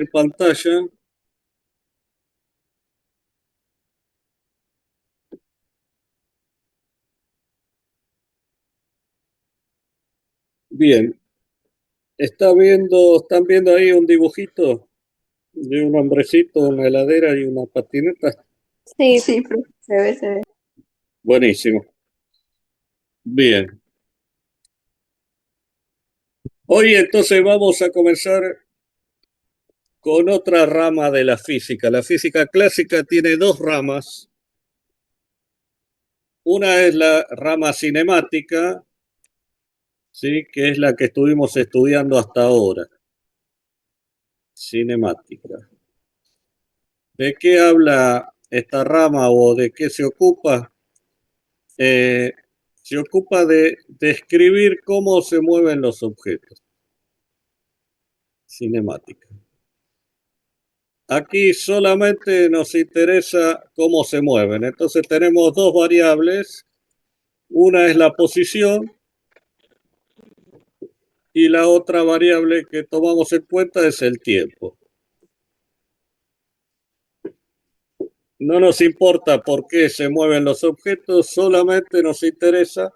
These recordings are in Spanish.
pantalla. Bien, están viendo ahí un dibujito de un hombrecito, una heladera y una patineta. Sí, Sí, profe, se ve, se ve. Buenísimo. Bien. Hoy entonces vamos a comenzar con otra rama de la física. La física clásica tiene dos ramas. Una es la rama cinemática, ¿sí? Que es la que estuvimos estudiando hasta ahora. Cinemática. ¿De qué habla esta rama o de qué se ocupa? Eh, Se ocupa de describir cómo se mueven los objetos. Cinemática. Aquí solamente nos interesa cómo se mueven. Entonces tenemos dos variables. Una es la posición y la otra variable que tomamos en cuenta es el tiempo. No nos importa por qué se mueven los objetos, solamente nos interesa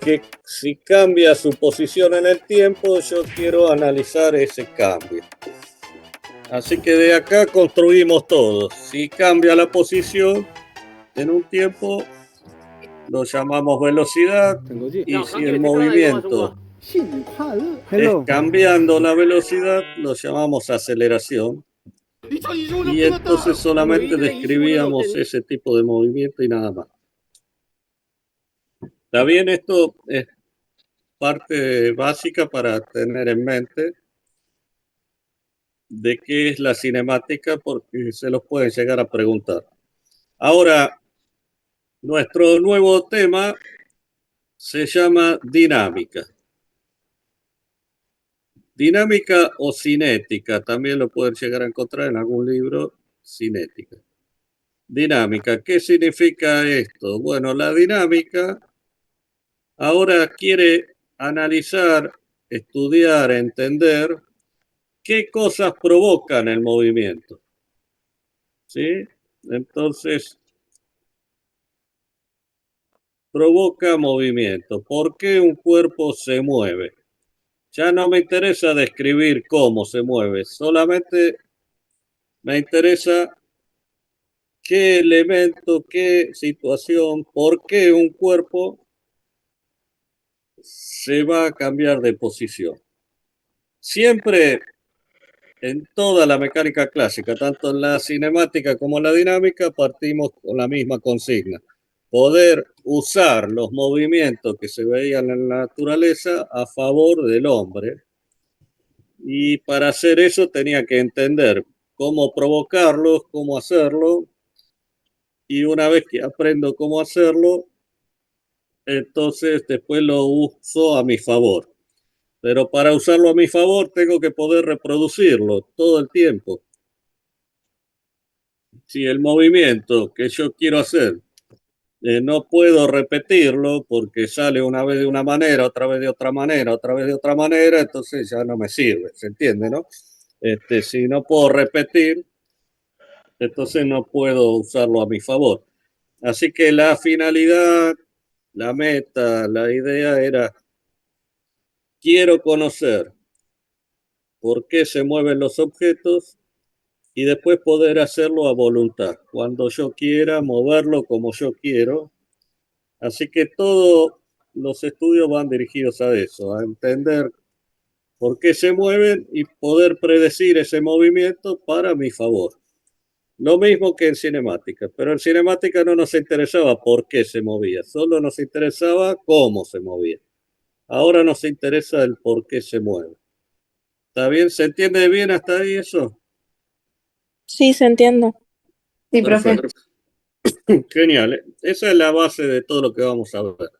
que si cambia su posición en el tiempo, yo quiero analizar ese cambio. Así que de acá construimos todo. Si cambia la posición en un tiempo, lo llamamos velocidad, y si el movimiento es Hello. cambiando la velocidad, lo llamamos aceleración. Y entonces solamente describíamos ese tipo de movimiento y nada más. Está bien, esto es parte básica para tener en mente de qué es la cinemática, porque se los pueden llegar a preguntar. Ahora, nuestro nuevo tema se llama dinámica. Dinámica o cinética, también lo pueden llegar a encontrar en algún libro, cinética. Dinámica, ¿qué significa esto? Bueno, la dinámica ahora quiere analizar, estudiar, entender qué cosas provocan el movimiento. ¿Sí? Entonces, provoca movimiento. ¿Por qué un cuerpo se mueve? Ya no me interesa describir cómo se mueve, solamente me interesa qué elemento, qué situación, por qué un cuerpo se va a cambiar de posición. Siempre en toda la mecánica clásica, tanto en la cinemática como en la dinámica, partimos con la misma consigna. Poder usar los movimientos que se veían en la naturaleza a favor del hombre. Y para hacer eso tenía que entender cómo provocarlos, cómo hacerlo. Y una vez que aprendo cómo hacerlo, entonces después lo uso a mi favor. Pero para usarlo a mi favor tengo que poder reproducirlo todo el tiempo. Si el movimiento que yo quiero hacer no puedo repetirlo porque sale una vez de una manera, otra vez de otra manera, otra vez de otra manera, entonces ya no me sirve, ¿se entiende, no? Si no puedo repetir, entonces no puedo usarlo a mi favor. Así que la finalidad, la meta, la idea era, quiero conocer por qué se mueven los objetos y después poder hacerlo a voluntad, cuando yo quiera, moverlo como yo quiero. Así que todos los estudios van dirigidos a eso, a entender por qué se mueven y poder predecir ese movimiento para mi favor. Lo mismo que en cinemática, pero en cinemática no nos interesaba por qué se movía, solo nos interesaba cómo se movía. Ahora nos interesa el por qué se mueve. ¿Está bien? ¿Se entiende bien hasta ahí eso? sí, se entiende. Sí, profe. Perfecto. Genial. Esa es la base de todo lo que vamos a ver.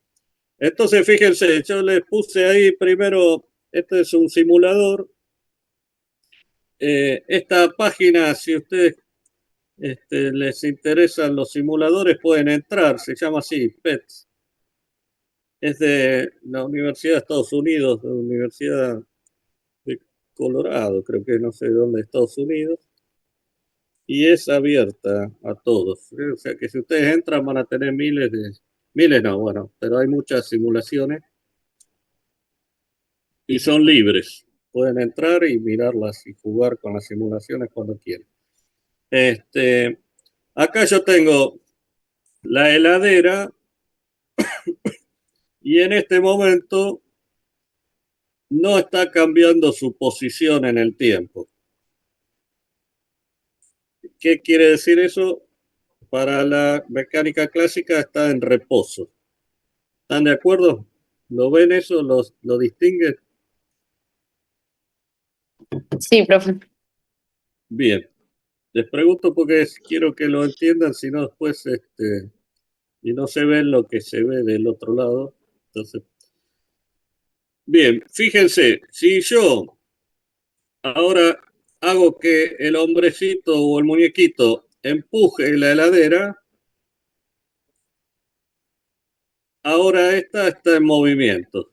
Entonces, fíjense, yo les puse ahí primero, este es un simulador. Esta página, si ustedes les interesan los simuladores, pueden entrar, se llama así, PETS. Es de la Universidad de Estados Unidos, de la Universidad de Colorado, creo que no sé dónde, Estados Unidos, y es abierta a todos. O sea que si ustedes entran van a tener miles no, bueno, pero hay muchas simulaciones y son libres. Pueden entrar y mirarlas y jugar con las simulaciones cuando quieran. Acá yo tengo la heladera y en este momento no está cambiando su posición en el tiempo. ¿Qué quiere decir eso? Para la mecánica clásica está en reposo. ¿Están de acuerdo? ¿Lo ven eso? ¿Lo distinguen? Sí, profe. Bien. Les pregunto porque quiero que lo entiendan, si no después y no se ve lo que se ve del otro lado. Entonces, bien, fíjense, si yo ahora hago que el hombrecito o el muñequito empuje la heladera, ahora esta está en movimiento.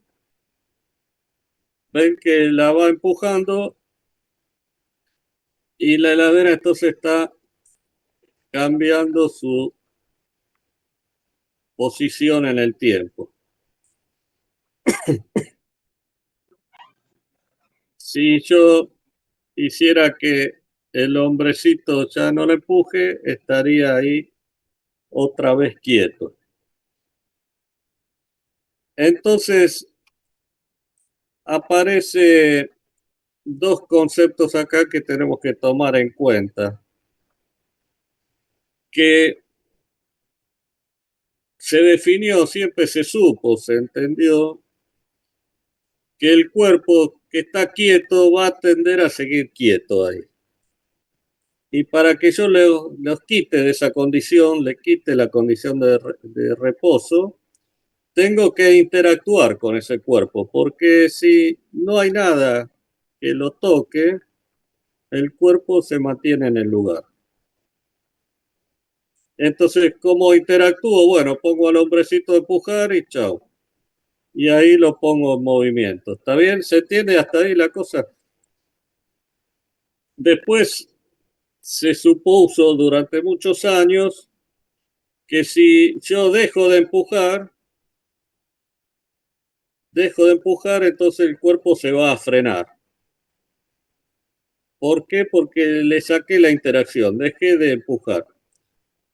Ven que la va empujando y la heladera entonces está cambiando su posición en el tiempo. Si yo hiciera que el hombrecito ya no le empuje, estaría ahí otra vez quieto. Entonces aparece dos conceptos acá que tenemos que tomar en cuenta, que se definió, siempre se supo, se entendió que el cuerpo que está quieto va a tender a seguir quieto ahí. Y para que yo los quite de esa condición, le quite la condición de reposo, tengo que interactuar con ese cuerpo, porque si no hay nada que lo toque, el cuerpo se mantiene en el lugar. Entonces, ¿cómo interactúo? Bueno, pongo al hombrecito a empujar y chao. Y ahí lo pongo en movimiento. ¿Está bien? ¿Se entiende hasta ahí la cosa? Después se supuso durante muchos años que si yo dejo de empujar, entonces el cuerpo se va a frenar. ¿Por qué? Porque le saqué la interacción, dejé de empujar.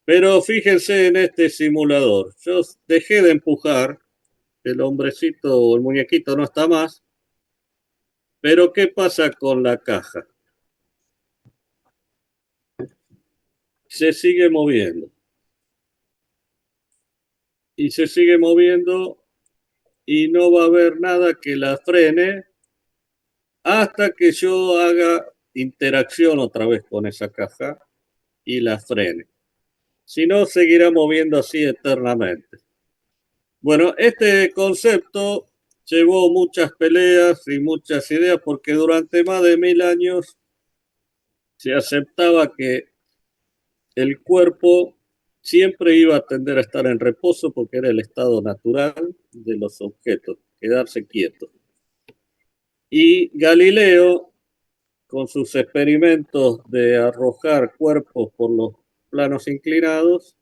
Pero fíjense en este simulador. Yo dejé de empujar, el hombrecito o el muñequito no está más, pero ¿qué pasa con la caja? Se sigue moviendo. Y se sigue moviendo y no va a haber nada que la frene hasta que yo haga interacción otra vez con esa caja y la frene. Si no, seguirá moviendo así eternamente. Bueno, este concepto llevó muchas peleas y muchas ideas porque durante más de 1000 años se aceptaba que el cuerpo siempre iba a tender a estar en reposo porque era el estado natural de los objetos, quedarse quieto. Y Galileo, con sus experimentos de arrojar cuerpos por los planos inclinados,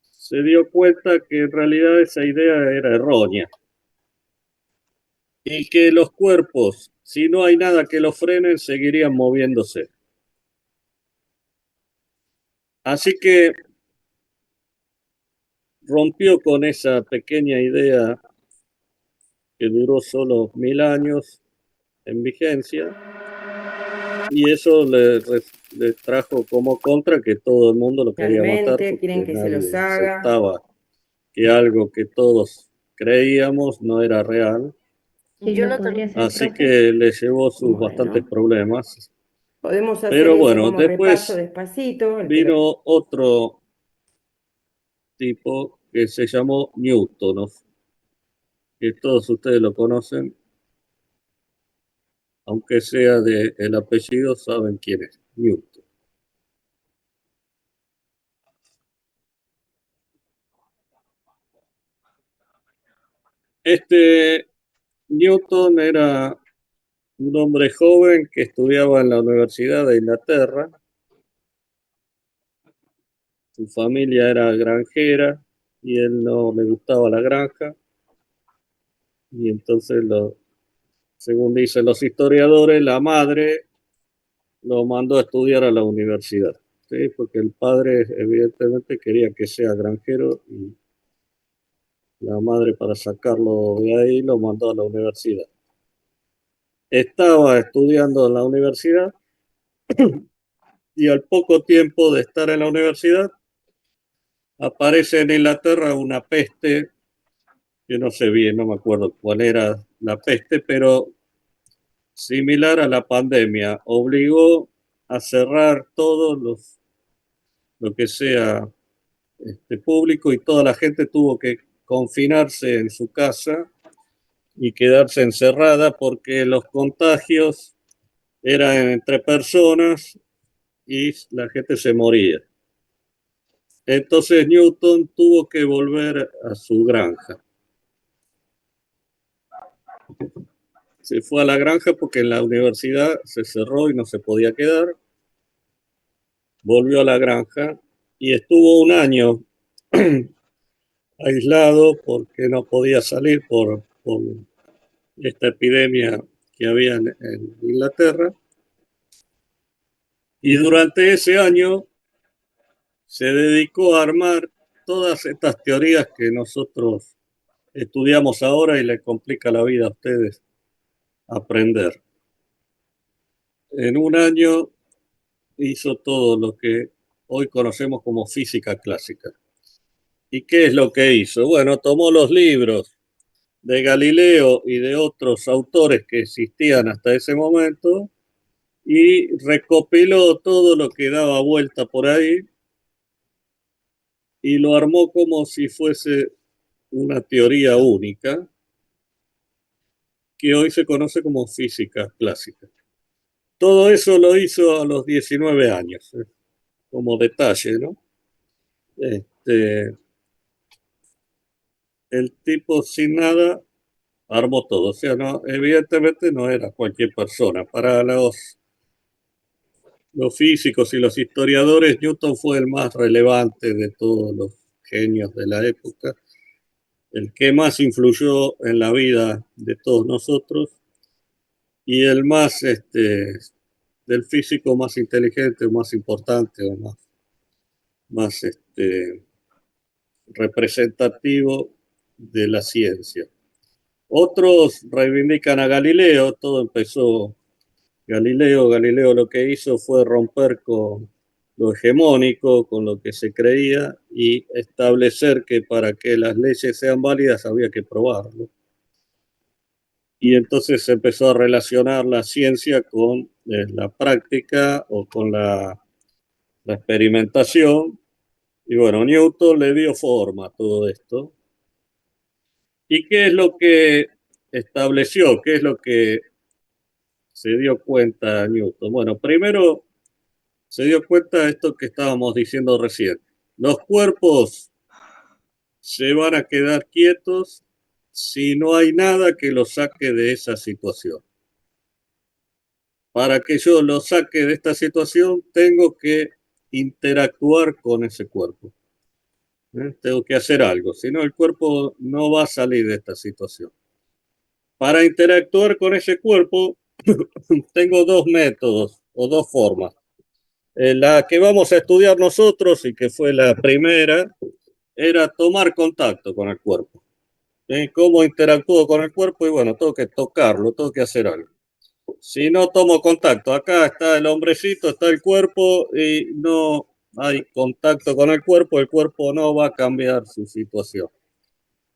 se dio cuenta que en realidad esa idea era errónea y que los cuerpos, si no hay nada que los frenen, seguirían moviéndose. Así que rompió con esa pequeña idea que duró solo 1000 años en vigencia y eso le trajo como contra que todo el mundo lo quería matar Realmente quieren porque que se los nadie haga. aceptaba que algo que todos creíamos no era real. ¿Y yo no podría ser Así profe? que le llevó sus bastantes Bueno, problemas. podemos hacer Pero eso bueno, como repaso después despacito. El que lo... vino otro tipo que se llamó Newton, que todos ustedes lo conocen, aunque sea de el apellido, saben quién es, Newton. Este Newton era un hombre joven que estudiaba en la Universidad de Inglaterra. Su familia era granjera y él no le gustaba la granja. Y entonces, según dicen los historiadores, la madre lo mandó a estudiar a la universidad. ¿Sí? Porque el padre evidentemente quería que sea granjero y la madre, para sacarlo de ahí, lo mandó a la universidad. Estaba estudiando en la universidad y al poco tiempo de estar en la universidad aparece en Inglaterra una peste, que no sé bien, no me acuerdo cuál era la peste, pero similar a la pandemia, obligó a cerrar lo que sea público, y toda la gente tuvo que confinarse en su casa y quedarse encerrada porque los contagios eran entre personas y la gente se moría. Entonces Newton tuvo que volver a su granja. Se fue a la granja porque en la universidad se cerró y no se podía quedar. Volvió a la granja y estuvo un año aislado porque no podía salir por esta epidemia que había en Inglaterra. Y durante ese año se dedicó a armar todas estas teorías que nosotros estudiamos ahora y le complica la vida a ustedes aprender. En un año hizo todo lo que hoy conocemos como física clásica. ¿Y qué es lo que hizo? Bueno, tomó los libros de Galileo y de otros autores que existían hasta ese momento y recopiló todo lo que daba vuelta por ahí y lo armó como si fuese una teoría única que hoy se conoce como física clásica. Todo eso lo hizo a los 19 años, como detalle, ¿no? El tipo sin nada armó todo, o sea, no, evidentemente no era cualquier persona. Para los físicos y los historiadores, Newton fue el más relevante de todos los genios de la época, el que más influyó en la vida de todos nosotros y el más, del físico más inteligente, o más importante, o más representativo de la ciencia. Otros reivindican a Galileo. Todo empezó Galileo lo que hizo fue romper con lo hegemónico, con lo que se creía, y establecer que para que las leyes sean válidas había que probarlo. Y entonces se empezó a relacionar la ciencia con la práctica o con la experimentación. Y bueno, Newton le dio forma a todo esto. ¿Y qué es lo que estableció? ¿Qué es lo que se dio cuenta Newton? Bueno, primero se dio cuenta de esto que estábamos diciendo recién. Los cuerpos se van a quedar quietos si no hay nada que los saque de esa situación. Para que yo lo saque de esta situación, tengo que interactuar con ese cuerpo. Tengo que hacer algo, si no el cuerpo no va a salir de esta situación. Para interactuar con ese cuerpo, tengo dos métodos o dos formas. La que vamos a estudiar nosotros y que fue la primera, era tomar contacto con el cuerpo. ¿Cómo interactúo con el cuerpo? Y bueno, tengo que tocarlo, tengo que hacer algo. Si no tomo contacto, acá está el hombrecito, está el cuerpo y no hay contacto con el cuerpo no va a cambiar su situación.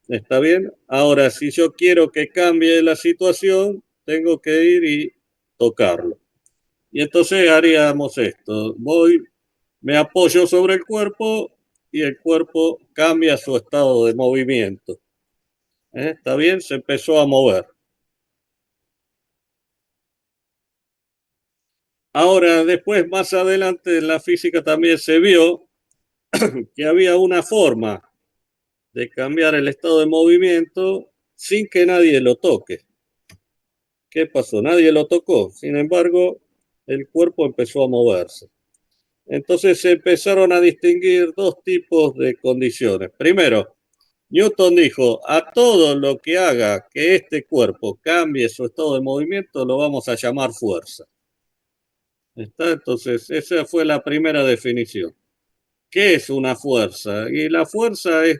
¿Está bien? Ahora, si yo quiero que cambie la situación, tengo que ir y tocarlo. Y entonces haríamos esto. Me apoyo sobre el cuerpo y el cuerpo cambia su estado de movimiento. ¿Está bien? Se empezó a mover. Ahora, después, más adelante en la física también se vio que había una forma de cambiar el estado de movimiento sin que nadie lo toque. ¿Qué pasó? Nadie lo tocó. Sin embargo, el cuerpo empezó a moverse. Entonces se empezaron a distinguir dos tipos de condiciones. Primero, Newton dijo, a todo lo que haga que este cuerpo cambie su estado de movimiento lo vamos a llamar fuerza. ¿Está? Entonces, esa fue la primera definición. ¿Qué es una fuerza? Y la fuerza es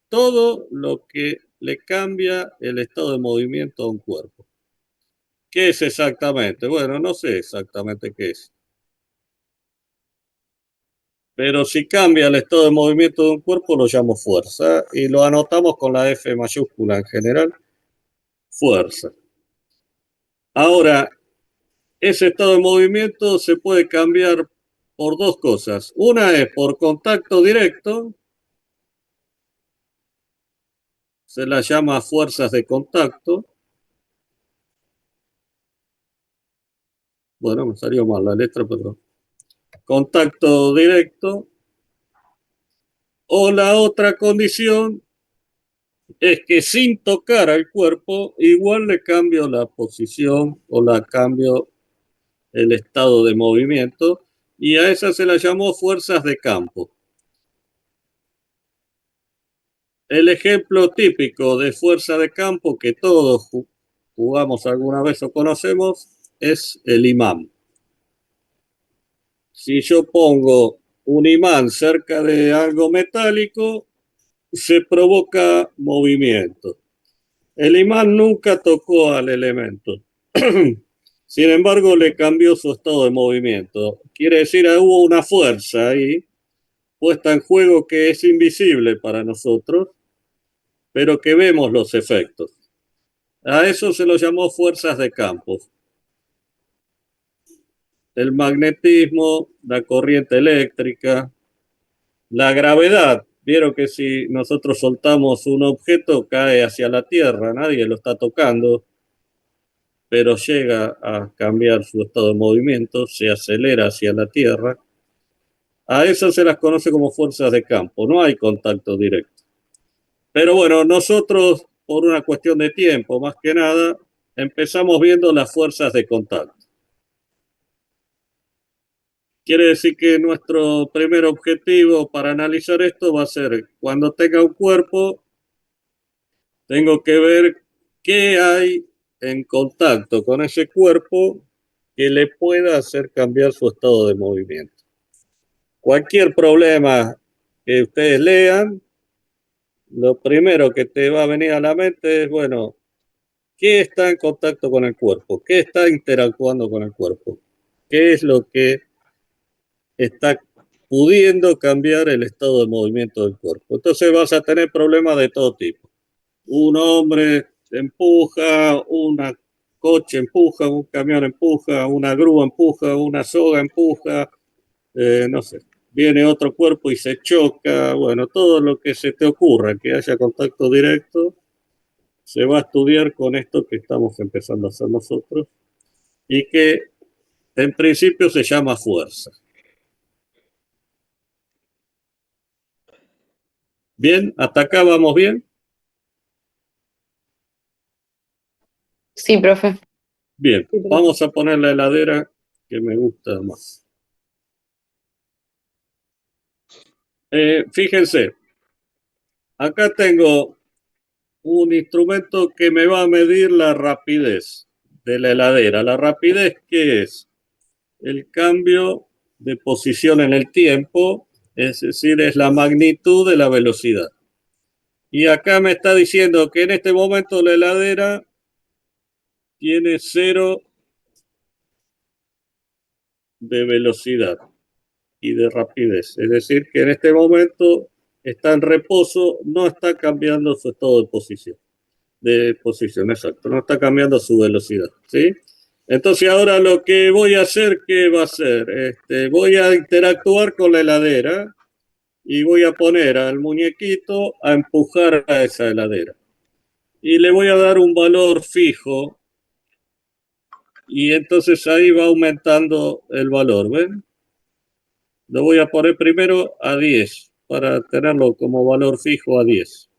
todo lo que le cambia el estado de movimiento a un cuerpo. ¿Qué es exactamente? Bueno, no sé exactamente qué es. Pero si cambia el estado de movimiento de un cuerpo, lo llamo fuerza y lo anotamos con la F mayúscula en general, fuerza. Ahora, ese estado de movimiento se puede cambiar por dos cosas. Una es por contacto directo, se la llama fuerzas de contacto. Bueno, me salió mal la letra, perdón. Contacto directo. O la otra condición es que sin tocar al cuerpo, igual le cambio la posición o la cambio el estado de movimiento, y a esa se la llamó fuerzas de campo. El ejemplo típico de fuerza de campo que todos jugamos alguna vez o conocemos es el imán. Si yo pongo un imán cerca de algo metálico, se provoca movimiento. El imán nunca tocó al elemento. Sin embargo, le cambió su estado de movimiento. Quiere decir que hubo una fuerza ahí puesta en juego que es invisible para nosotros, pero que vemos los efectos. A eso se lo llamó fuerzas de campo. El magnetismo, la corriente eléctrica, la gravedad. Vieron que si nosotros soltamos un objeto cae hacia la Tierra, nadie lo está tocando, pero llega a cambiar su estado de movimiento, se acelera hacia la Tierra. A eso se las conoce como fuerzas de campo, no hay contacto directo. Pero bueno, nosotros, por una cuestión de tiempo, más que nada, empezamos viendo las fuerzas de contacto. Quiere decir que nuestro primer objetivo para analizar esto va a ser, cuando tenga un cuerpo, tengo que ver qué hay en contacto con ese cuerpo que le pueda hacer cambiar su estado de movimiento. Cualquier problema que ustedes lean, lo primero que te va a venir a la mente es, bueno, ¿qué está en contacto con el cuerpo? ¿Qué está interactuando con el cuerpo? ¿Qué es lo que está pudiendo cambiar el estado de movimiento del cuerpo? Entonces vas a tener problemas de todo tipo. Un hombre empuja, un coche empuja, un camión empuja, una grúa empuja, una soga empuja, no sé, viene otro cuerpo y se choca, bueno, todo lo que se te ocurra que haya contacto directo se va a estudiar con esto que estamos empezando a hacer nosotros y que en principio se llama fuerza. Bien, hasta acá vamos bien. Sí, profe. Bien, vamos a poner la heladera que me gusta más. Fíjense, acá tengo un instrumento que me va a medir la rapidez de la heladera. ¿La rapidez qué es? El cambio de posición en el tiempo, es decir, es la magnitud de la velocidad. Y acá me está diciendo que en este momento la heladera tiene 0 de velocidad y de rapidez. Es decir, que en este momento está en reposo, no está cambiando su estado de posición. De posición, exacto, no está cambiando su velocidad, ¿sí? Entonces ahora lo que voy a hacer, ¿qué va a ser? Voy a interactuar con la heladera y voy a poner al muñequito a empujar a esa heladera. Y le voy a dar un valor fijo y entonces ahí va aumentando el valor, ¿ven? Lo voy a poner primero a 10 para tenerlo como valor fijo a 10.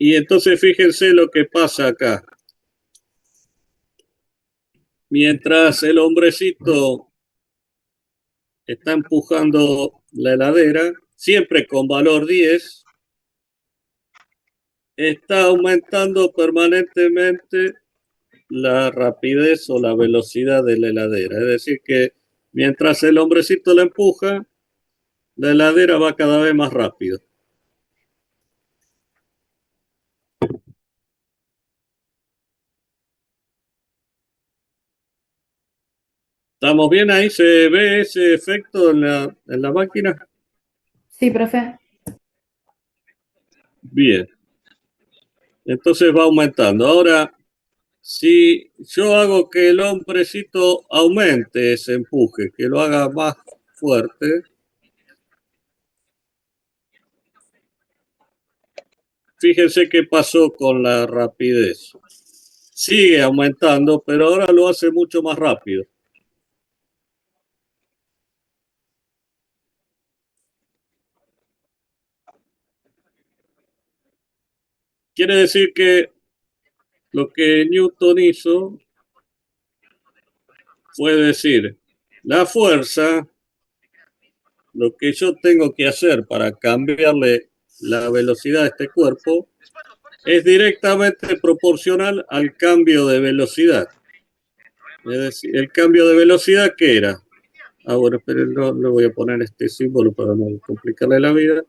Y entonces fíjense lo que pasa acá. Mientras el hombrecito está empujando la heladera, siempre con valor 10, está aumentando permanentemente la rapidez o la velocidad de la heladera. Es decir, que mientras el hombrecito la empuja, la heladera va cada vez más rápido. ¿Estamos bien ahí? ¿Se ve ese efecto en la máquina? Sí, profe. Bien. Entonces va aumentando. Ahora, si yo hago que el hombrecito aumente ese empuje, que lo haga más fuerte, fíjense qué pasó con la rapidez. Sigue aumentando, pero ahora lo hace mucho más rápido. Quiere decir que lo que Newton hizo fue decir, la fuerza, lo que yo tengo que hacer para cambiarle la velocidad a este cuerpo, es directamente proporcional al cambio de velocidad. Es decir, el cambio de velocidad, ¿qué era? Bueno, pero no le voy a poner este símbolo para no complicarle la vida.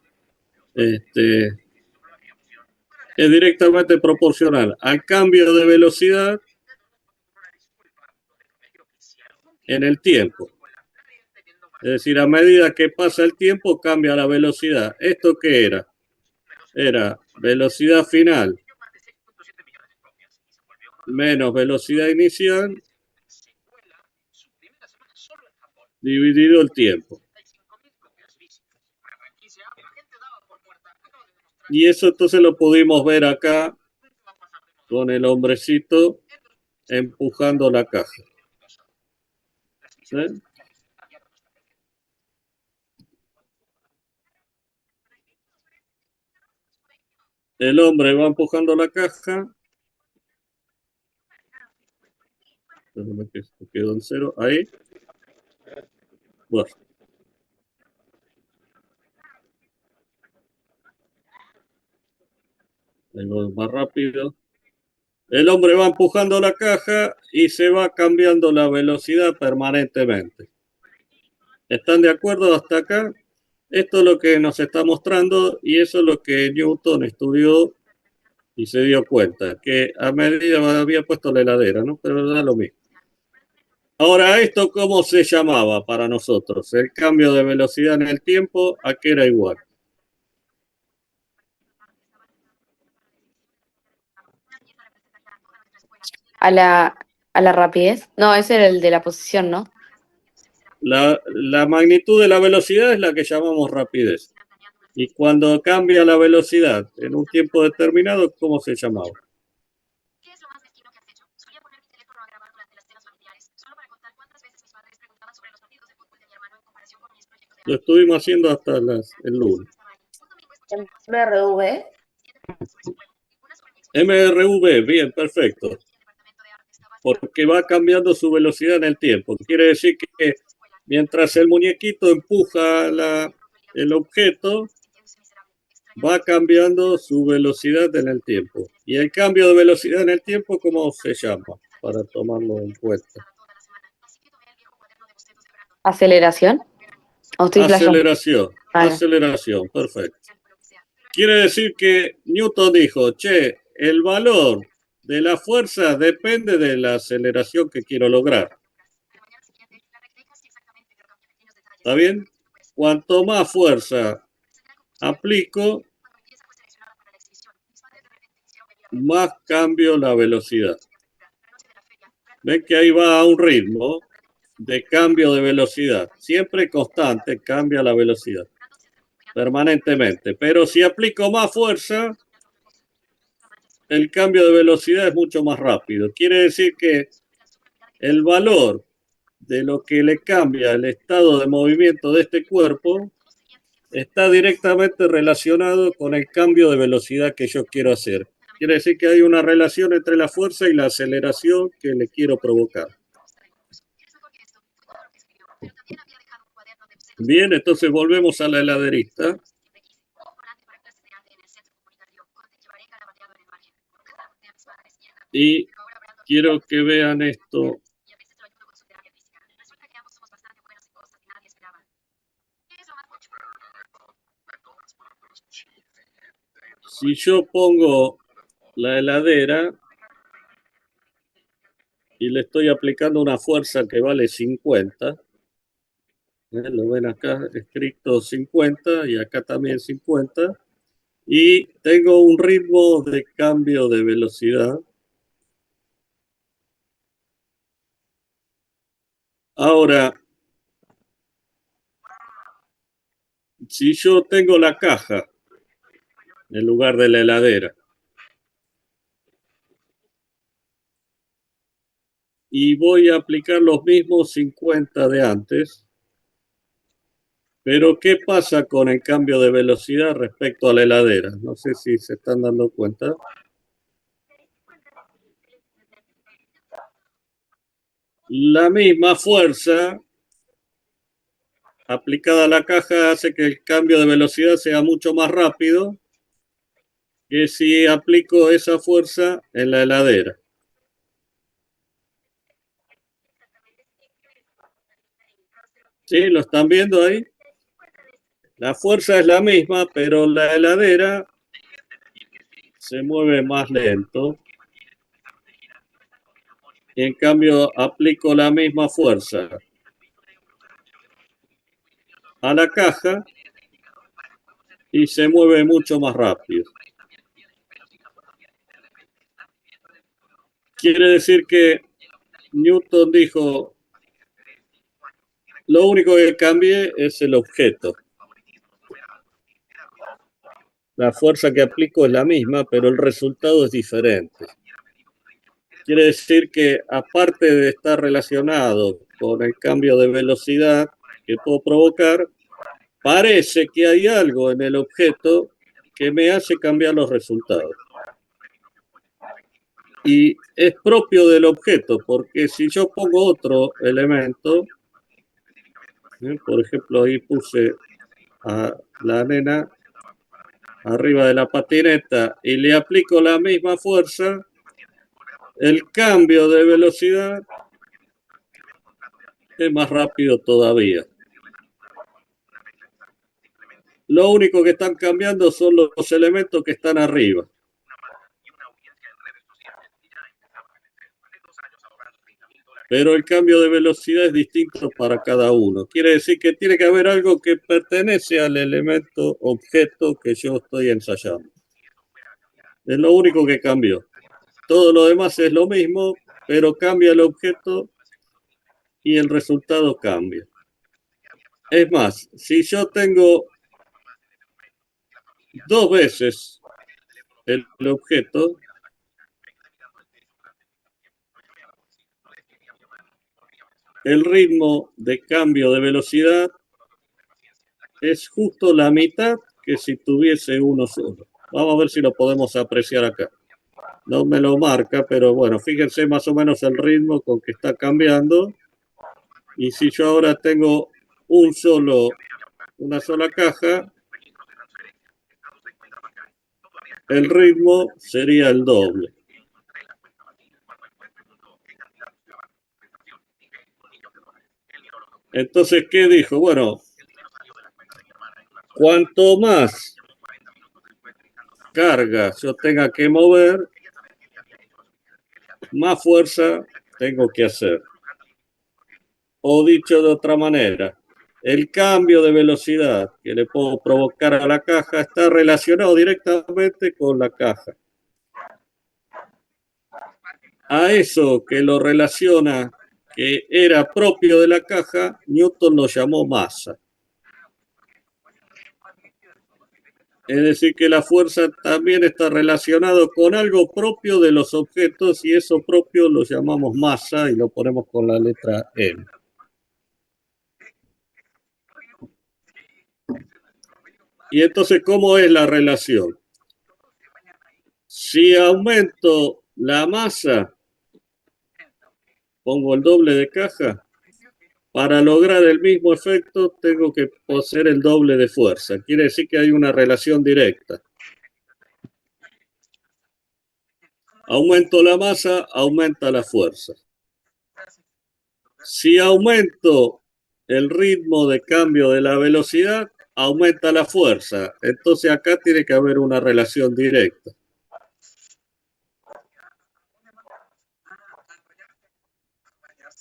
Es directamente proporcional al cambio de velocidad en el tiempo. Es decir, a medida que pasa el tiempo, cambia la velocidad. ¿Esto qué era? Era velocidad final menos velocidad inicial dividido el tiempo. Y eso entonces lo pudimos ver acá con el hombrecito empujando la caja. ¿Sí? El hombre va empujando la caja. Quedó en cero. Ahí. Bueno. Ahí va más rápido. El hombre va empujando la caja y se va cambiando la velocidad permanentemente. ¿Están de acuerdo hasta acá? Esto es lo que nos está mostrando y eso es lo que Newton estudió y se dio cuenta, que a medida había puesto la heladera, ¿no? Pero da lo mismo. Ahora, ¿esto cómo se llamaba para nosotros? El cambio de velocidad en el tiempo, ¿a qué era igual? A la rapidez. No, ese era el de la posición, ¿no? La magnitud de la velocidad es la que llamamos rapidez. Y cuando cambia la velocidad en un tiempo determinado, ¿cómo se llamaba? Lo estuvimos haciendo hasta el lunes. MRV. MRV, bien, perfecto. Porque va cambiando su velocidad en el tiempo. Quiere decir que mientras el muñequito empuja el objeto, va cambiando su velocidad en el tiempo. Y el cambio de velocidad en el tiempo, ¿cómo se llama? Para tomarlo en cuenta. Aceleración. Aceleración. Vale. Aceleración, perfecto. Quiere decir que Newton dijo, che, el valor de la fuerza depende de la aceleración que quiero lograr. ¿Está bien? Cuanto más fuerza aplico, más cambio la velocidad. Ven que ahí va a un ritmo de cambio de velocidad. Siempre constante, cambia la velocidad. Permanentemente. Pero si aplico más fuerza, el cambio de velocidad es mucho más rápido. Quiere decir que el valor de lo que le cambia el estado de movimiento de este cuerpo está directamente relacionado con el cambio de velocidad que yo quiero hacer. Quiere decir que hay una relación entre la fuerza y la aceleración que le quiero provocar. Bien, entonces volvemos a la heladerista. Y quiero que vean esto. Si yo pongo la heladera y le estoy aplicando una fuerza que vale 50, lo ven acá escrito 50 y acá también 50, y tengo un ritmo de cambio de velocidad. Ahora, si yo tengo la caja en lugar de la heladera y voy a aplicar los mismos 50 de antes, pero ¿qué pasa con el cambio de velocidad respecto a la heladera? No sé si se están dando cuenta. La misma fuerza aplicada a la caja hace que el cambio de velocidad sea mucho más rápido que si aplico esa fuerza en la heladera. ¿Sí? ¿Lo están viendo ahí? La fuerza es la misma, pero la heladera se mueve más lento. Y en cambio aplico la misma fuerza a la caja y se mueve mucho más rápido. Quiere decir que Newton dijo, lo único que cambie es el objeto. La fuerza que aplico es la misma, pero el resultado es diferente. Quiere decir que aparte de estar relacionado con el cambio de velocidad que puedo provocar, parece que hay algo en el objeto que me hace cambiar los resultados. Y es propio del objeto, porque si yo pongo otro elemento, por ejemplo, ahí puse a la nena arriba de la patineta y le aplico la misma fuerza, el cambio de velocidad es más rápido todavía. Lo único que están cambiando son los elementos que están arriba. Pero el cambio de velocidad es distinto para cada uno. Quiere decir que tiene que haber algo que pertenece al elemento objeto que yo estoy ensayando. Es lo único que cambió. Todo lo demás es lo mismo, pero cambia el objeto y el resultado cambia. Es más, si yo tengo dos veces el objeto, el ritmo de cambio de velocidad es justo la mitad que si tuviese uno solo. Vamos a ver si lo podemos apreciar acá. No me lo marca, pero bueno, fíjense más o menos el ritmo con que está cambiando. Y si yo ahora tengo una sola caja, el ritmo sería el doble. Entonces, ¿qué dijo? Bueno, cuanto más carga yo tenga que mover, más fuerza tengo que hacer. O dicho de otra manera, el cambio de velocidad que le puedo provocar a la caja está relacionado directamente con la caja. A eso que lo relaciona, que era propio de la caja, Newton lo llamó masa. Es decir, que la fuerza también está relacionado con algo propio de los objetos y eso propio lo llamamos masa y lo ponemos con la letra M. Y entonces, ¿cómo es la relación? Si aumento la masa, pongo el doble de caja. Para lograr el mismo efecto, tengo que poseer el doble de fuerza. Quiere decir que hay una relación directa. Aumento la masa, aumenta la fuerza. Si aumento el ritmo de cambio de la velocidad, aumenta la fuerza. Entonces acá tiene que haber una relación directa.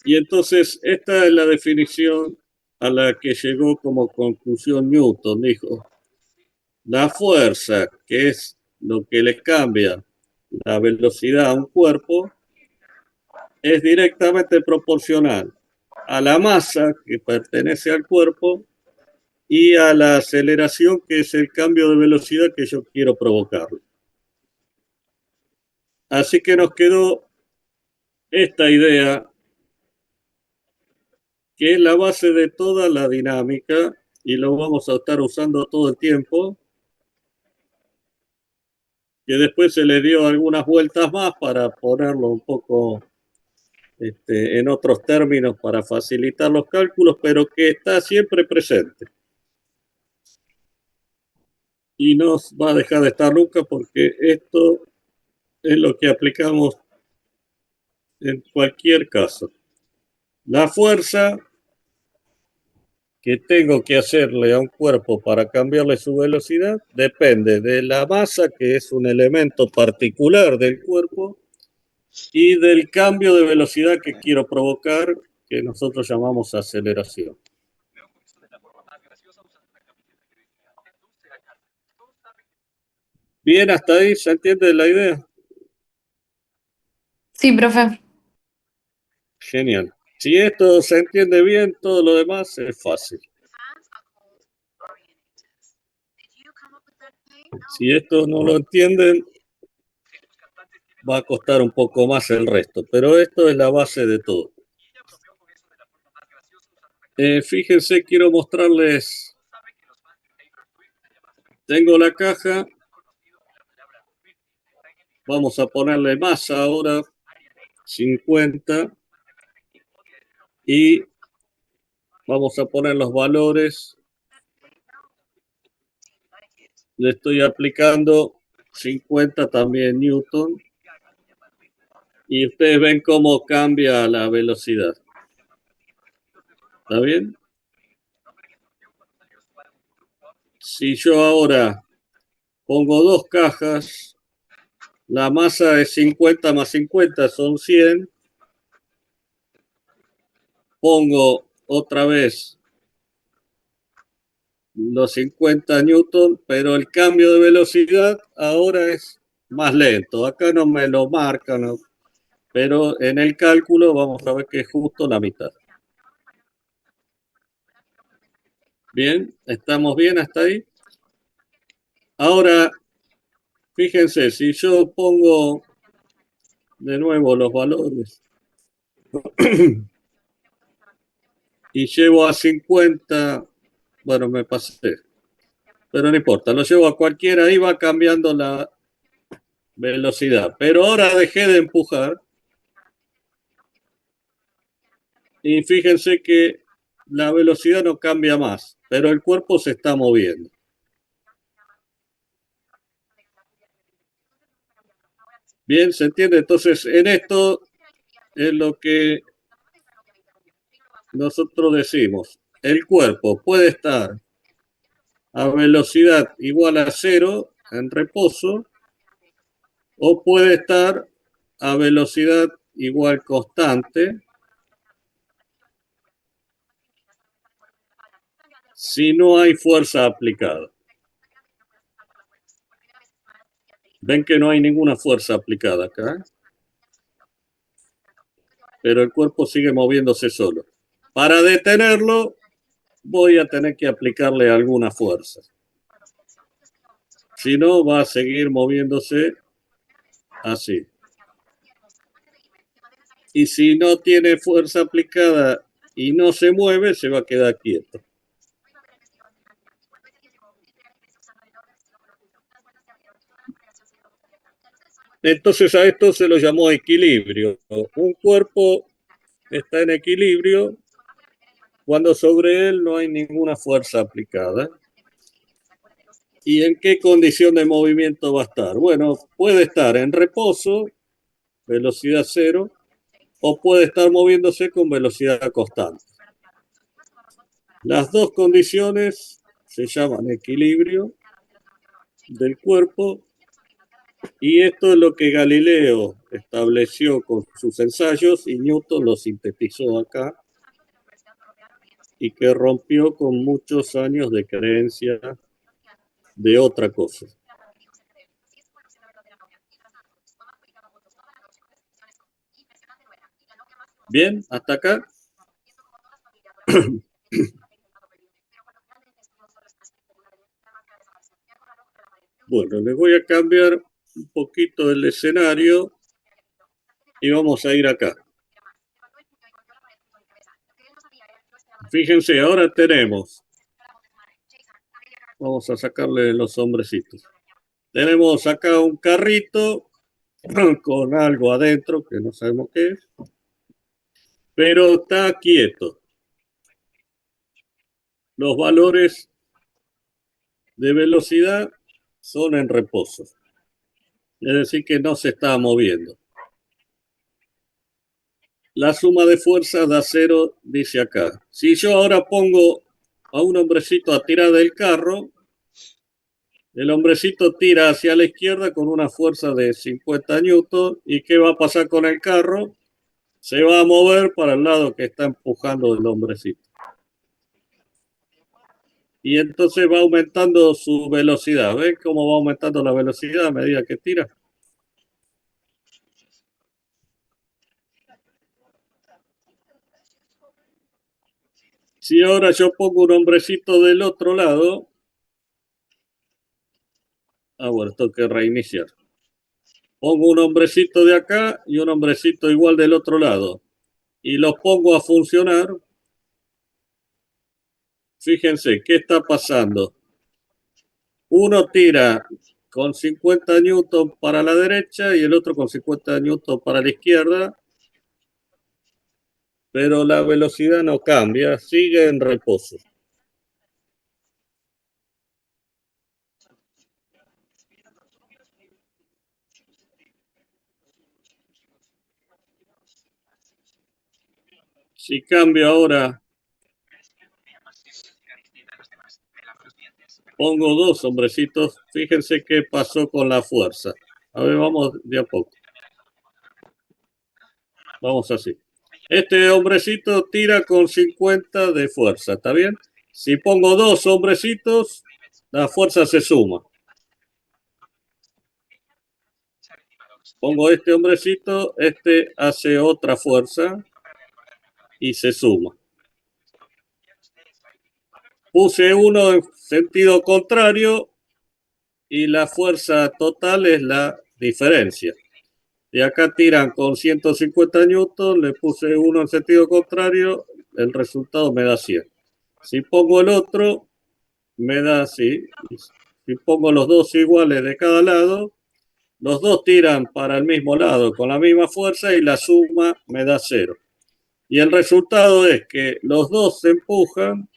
Y entonces esta es la definición a la que llegó como conclusión Newton. Dijo, la fuerza, que es lo que le cambia la velocidad a un cuerpo, es directamente proporcional a la masa que pertenece al cuerpo y a la aceleración, que es el cambio de velocidad que yo quiero provocar. Así que nos quedó esta idea, que es la base de toda la dinámica y lo vamos a estar usando todo el tiempo, que después se le dio algunas vueltas más para ponerlo un poco en otros términos para facilitar los cálculos, pero que está siempre presente. Y no va a dejar de estar nunca, porque esto es lo que aplicamos en cualquier caso. La fuerza que tengo que hacerle a un cuerpo para cambiarle su velocidad depende de la masa, que es un elemento particular del cuerpo, y del cambio de velocidad que quiero provocar, que nosotros llamamos aceleración. Bien, hasta ahí se entiende la idea. Sí, profe. Genial. Si esto se entiende bien, todo lo demás es fácil. Si esto no lo entienden, va a costar un poco más el resto, pero esto es la base de todo. Fíjense, quiero mostrarles, tengo la caja, vamos a ponerle masa ahora, 50, y vamos a poner los valores. Le estoy aplicando 50 también Newton, y ustedes ven cómo cambia la velocidad. ¿Está bien? Si yo ahora pongo dos cajas, la masa es 50 más 50, son 100. Pongo otra vez los 50 newton, pero el cambio de velocidad ahora es más lento. Acá no me lo marcan, pero en el cálculo vamos a ver que es justo la mitad. Bien, ¿estamos bien hasta ahí? Ahora, fíjense, si yo pongo de nuevo los valores y llevo a 50, bueno, me pasé, pero no importa, lo llevo a cualquiera, ahí va cambiando la velocidad. Pero ahora dejé de empujar y fíjense que la velocidad no cambia más, pero el cuerpo se está moviendo. Bien, ¿se entiende? Entonces, en esto es lo que nosotros decimos. El cuerpo puede estar a velocidad igual a 0 en reposo, o puede estar a velocidad igual constante si no hay fuerza aplicada. Ven que no hay ninguna fuerza aplicada acá, pero el cuerpo sigue moviéndose solo. Para detenerlo, voy a tener que aplicarle alguna fuerza. Si no, va a seguir moviéndose así. Y si no tiene fuerza aplicada y no se mueve, se va a quedar quieto. Entonces a esto se lo llamó equilibrio. Un cuerpo está en equilibrio cuando sobre él no hay ninguna fuerza aplicada. ¿Y en qué condición de movimiento va a estar? Bueno, puede estar en reposo, velocidad cero, o puede estar moviéndose con velocidad constante. Las dos condiciones se llaman equilibrio del cuerpo, y esto es lo que Galileo estableció con sus ensayos y Newton lo sintetizó acá, y que rompió con muchos años de creencia de otra cosa. Bien, hasta acá. Bueno, les voy a cambiar un poquito el escenario y vamos a ir acá. Fíjense, ahora tenemos, vamos a sacarle los hombrecitos. Tenemos acá un carrito con algo adentro que no sabemos qué es, pero está quieto. Los valores de velocidad son en reposo, es decir, que no se está moviendo. La suma de fuerzas da cero, dice acá. Si yo ahora pongo a un hombrecito a tirar del carro, el hombrecito tira hacia la izquierda con una fuerza de 50 newton. ¿Y qué va a pasar con el carro? Se va a mover para el lado que está empujando el hombrecito. Y entonces va aumentando su velocidad. ¿Ven cómo va aumentando la velocidad a medida que tira? Si ahora yo pongo un hombrecito del otro lado, bueno, tengo que reiniciar. Pongo un hombrecito de acá y un hombrecito igual del otro lado, y los pongo a funcionar. Fíjense, ¿qué está pasando? Uno tira con 50 newton para la derecha y el otro con 50 newton para la izquierda, pero la velocidad no cambia, sigue en reposo. Si cambio ahora, pongo dos hombrecitos, fíjense qué pasó con la fuerza. A ver, vamos de a poco. Vamos así. Este hombrecito tira con 50 de fuerza, ¿está bien? Si pongo dos hombrecitos, la fuerza se suma. Pongo este hombrecito, este hace otra fuerza y se suma. Puse uno en sentido contrario y la fuerza total es la diferencia. Y acá tiran con 150 newton, le puse uno en sentido contrario, el resultado me da 100. Si pongo el otro, me da así. Si pongo los dos iguales de cada lado, los dos tiran para el mismo lado con la misma fuerza y la suma me da 0. Y el resultado es que los dos se empujan,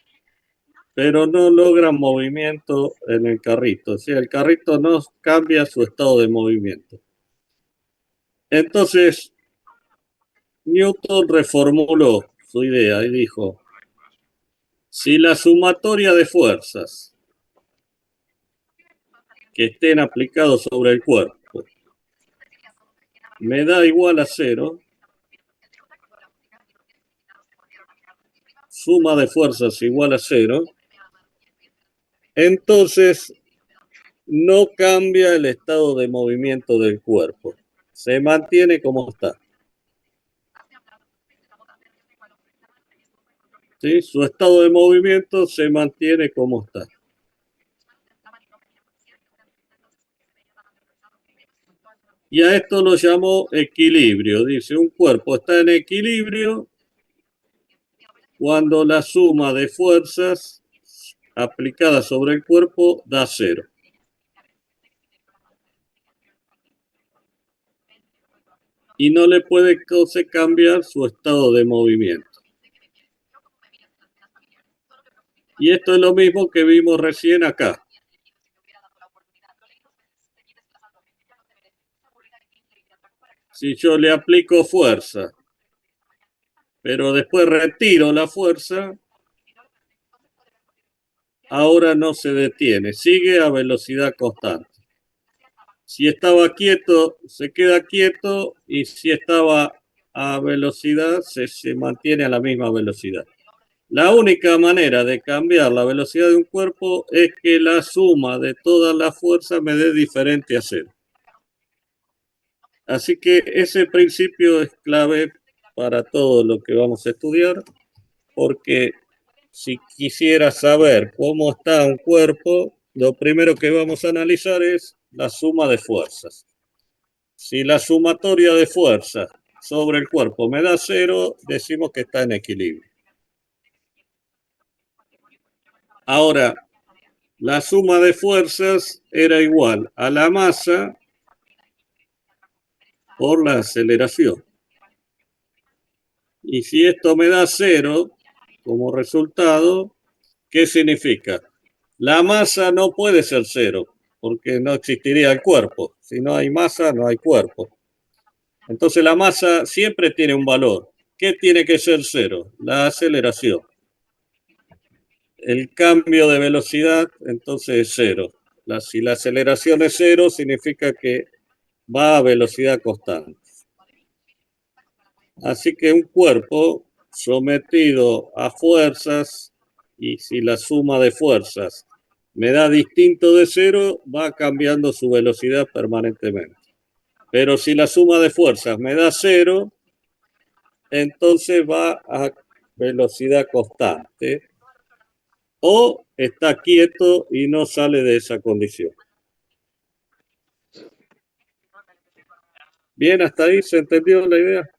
pero no logran movimiento en el carrito. O sea, el carrito no cambia su estado de movimiento. Entonces, Newton reformuló su idea y dijo, si la sumatoria de fuerzas que estén aplicados sobre el cuerpo me da igual a 0, suma de fuerzas igual a 0, entonces no cambia el estado de movimiento del cuerpo, se mantiene como está. ¿Sí? Su estado de movimiento se mantiene como está. Y a esto lo llamo equilibrio. Dice, un cuerpo está en equilibrio cuando la suma de fuerzas aplicadas sobre el cuerpo da 0. y no le puede entonces cambiar su estado de movimiento. Y esto es lo mismo que vimos recién acá. Si yo le aplico fuerza, pero después retiro la fuerza, ahora no se detiene, sigue a velocidad constante. Si estaba quieto, se queda quieto, y si estaba a velocidad, se mantiene a la misma velocidad. La única manera de cambiar la velocidad de un cuerpo es que la suma de todas las fuerzas me dé diferente a cero. Así que ese principio es clave para todo lo que vamos a estudiar, porque si quisiera saber cómo está un cuerpo, lo primero que vamos a analizar es la suma de fuerzas. Si la sumatoria de fuerzas sobre el cuerpo me da cero, decimos que está en equilibrio. Ahora, la suma de fuerzas era igual a la masa por la aceleración. Y si esto me da cero como resultado, ¿qué significa? La masa no puede ser cero, porque no existiría el cuerpo. Si no hay masa, no hay cuerpo. Entonces la masa siempre tiene un valor. ¿Qué tiene que ser cero? La aceleración. El cambio de velocidad, entonces, es cero. Si la aceleración es cero, significa que va a velocidad constante. Así que un cuerpo sometido a fuerzas, y si la suma de fuerzas me da distinto de cero, va cambiando su velocidad permanentemente. Pero si la suma de fuerzas me da cero, entonces va a velocidad constante, o está quieto y no sale de esa condición. Bien, hasta ahí se entendió la idea.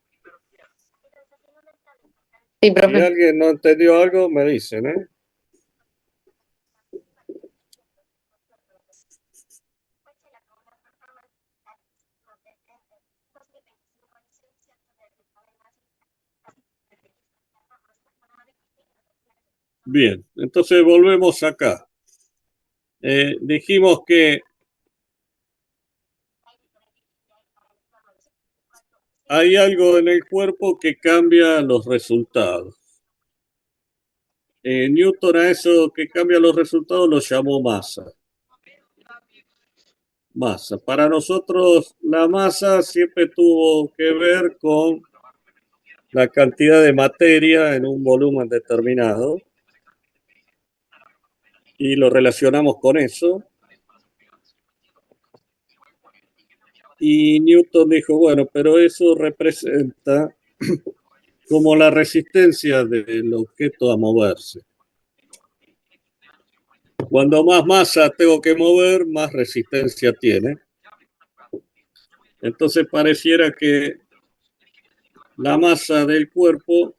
Sí, Si profe. alguien no entendió algo, me dicen, ¿eh? Bien, entonces volvemos acá. Dijimos que hay algo en el cuerpo que cambia los resultados. Newton a eso que cambia los resultados lo llamó masa. Masa. Para nosotros la masa siempre tuvo que ver con la cantidad de materia en un volumen determinado, y lo relacionamos con eso. Y Newton dijo, bueno, pero eso representa como la resistencia del objeto a moverse. Cuando más masa tengo que mover, más resistencia tiene. Entonces pareciera que la masa del cuerpo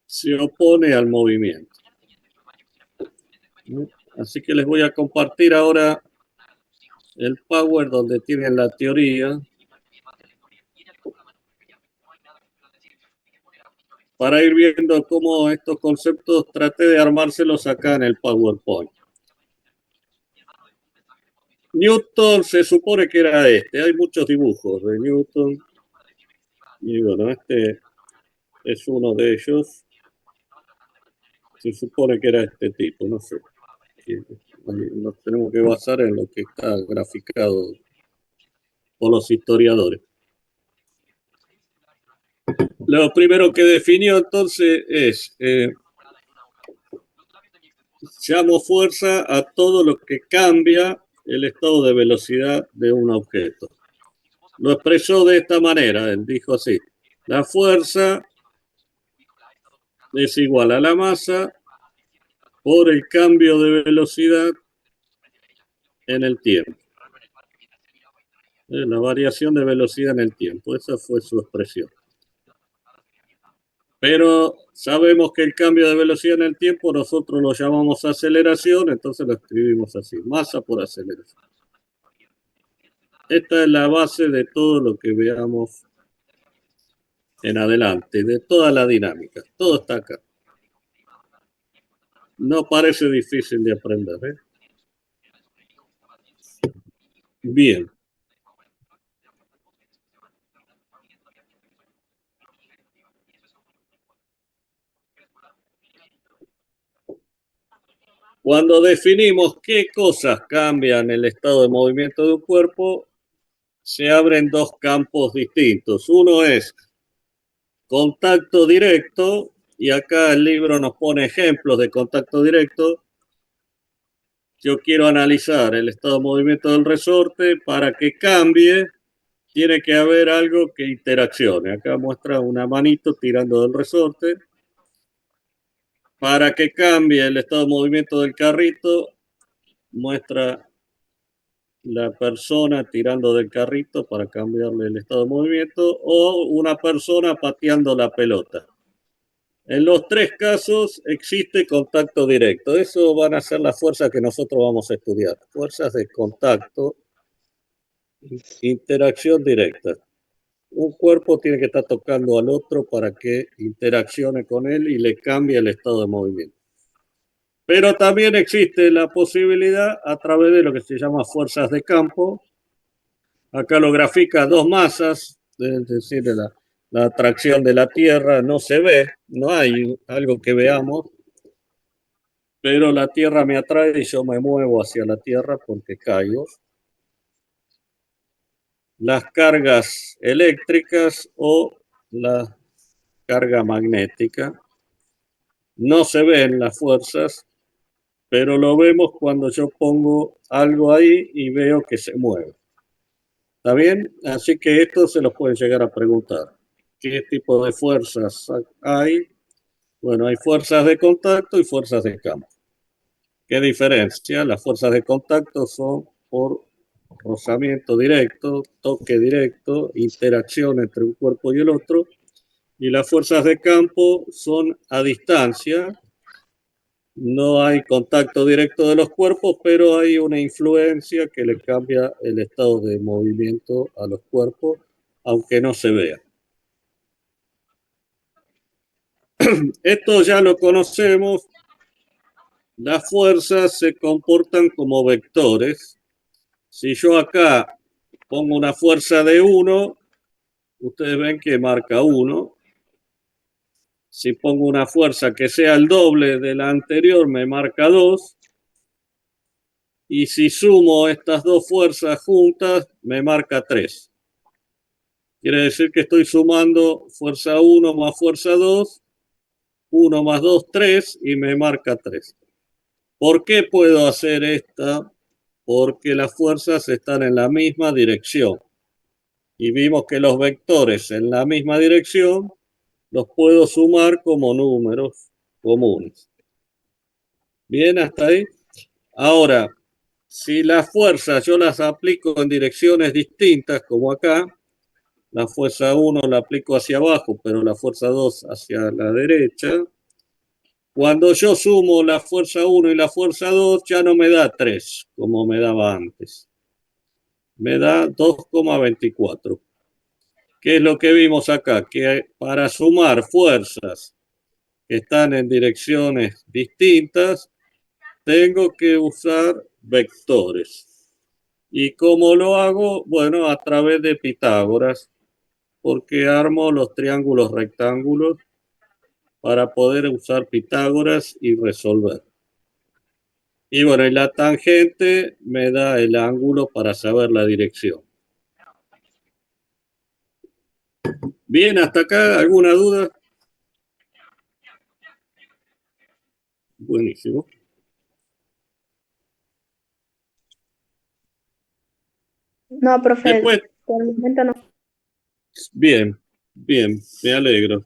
se opone al movimiento. Así que les voy a compartir ahora el Power donde tienen la teoría, para ir viendo cómo estos conceptos traté de armárselos acá en el PowerPoint. Newton se supone que era este. Hay muchos dibujos de Newton. Y bueno, este es uno de ellos. Se supone que era este tipo, no sé. Nos tenemos que basar en lo que está graficado por los historiadores. Lo primero que definió entonces es, llamo fuerza a todo lo que cambia el estado de velocidad de un objeto. Lo expresó de esta manera, él dijo así: la fuerza es igual a la masa por el cambio de velocidad en el tiempo. La variación de velocidad en el tiempo, esa fue su expresión. Pero sabemos que el cambio de velocidad en el tiempo nosotros lo llamamos aceleración, entonces lo escribimos así: masa por aceleración. Esta es la base de todo lo que veamos en adelante, de toda la dinámica. Todo está acá. No parece difícil de aprender, ¿eh? Bien. Cuando definimos qué cosas cambian el estado de movimiento de un cuerpo, se abren dos campos distintos. Uno es contacto directo, y acá el libro nos pone ejemplos de contacto directo. Yo quiero analizar el estado de movimiento del resorte. Para que cambie, tiene que haber algo que interaccione. Acá muestra una manito tirando del resorte. Para que cambie el estado de movimiento del carrito, muestra la persona tirando del carrito para cambiarle el estado de movimiento, o una persona pateando la pelota. En los tres casos existe contacto directo. Eso van a ser las fuerzas que nosotros vamos a estudiar. Fuerzas de contacto, interacción directa. Un cuerpo tiene que estar tocando al otro para que interaccione con él y le cambie el estado de movimiento. Pero también existe la posibilidad a través de lo que se llama fuerzas de campo. Acá lo grafica dos masas, es decir, la atracción de la Tierra no se ve, no hay algo que veamos, pero la Tierra me atrae y yo me muevo hacia la Tierra porque caigo. Las cargas eléctricas o la carga magnética. No se ven las fuerzas, pero lo vemos cuando yo pongo algo ahí y veo que se mueve. ¿Está bien? Así que esto se los pueden llegar a preguntar. ¿Qué tipo de fuerzas hay? Bueno, hay fuerzas de contacto y fuerzas de campo. ¿Qué diferencia? Las fuerzas de contacto son por rozamiento directo, toque directo, interacción entre un cuerpo y el otro. Y las fuerzas de campo son a distancia. No hay contacto directo de los cuerpos, pero hay una influencia que le cambia el estado de movimiento a los cuerpos, aunque no se vea. Esto ya lo conocemos. Las fuerzas se comportan como vectores. Si yo acá pongo una fuerza de 1, ustedes ven que marca 1. Si pongo una fuerza que sea el doble de la anterior, me marca 2. Y si sumo estas dos fuerzas juntas, me marca 3. Quiere decir que estoy sumando fuerza 1 más fuerza 2, 1 más 2, 3, y me marca 3. ¿Por qué puedo hacer esta? Porque las fuerzas están en la misma dirección. Y vimos que los vectores en la misma dirección los puedo sumar como números comunes. Bien, hasta ahí. Ahora, si las fuerzas yo las aplico en direcciones distintas, como acá, la fuerza 1 la aplico hacia abajo, pero la fuerza 2 hacia la derecha. Cuando yo sumo la fuerza 1 y la fuerza 2, ya no me da 3, como me daba antes. Me da 2,24. ¿Qué es lo que vimos acá? Que para sumar fuerzas que están en direcciones distintas, tengo que usar vectores. ¿Y cómo lo hago? Bueno, a través de Pitágoras, porque armo los triángulos rectángulos para poder usar Pitágoras y resolver. Y bueno, y la tangente me da el ángulo para saber la dirección. Bien, hasta acá, ¿alguna duda? Buenísimo. No, profe, Después, por el momento no. bien, me alegro.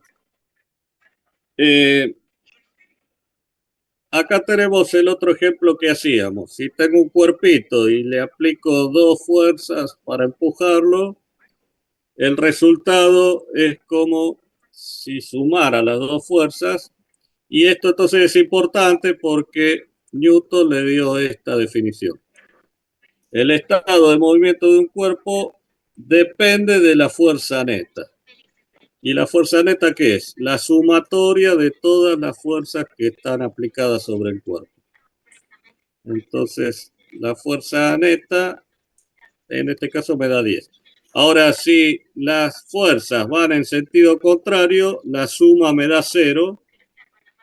Acá tenemos el otro ejemplo que hacíamos. Si tengo un cuerpito y le aplico dos fuerzas para empujarlo, el resultado es como si sumara las dos fuerzas. Y esto entonces es importante porque Newton le dio esta definición. El estado de movimiento de un cuerpo depende de la fuerza neta. ¿Y la fuerza neta qué es? La sumatoria de todas las fuerzas que están aplicadas sobre el cuerpo. Entonces, la fuerza neta, en este caso, me da 10. Ahora, si las fuerzas van en sentido contrario, la suma me da 0.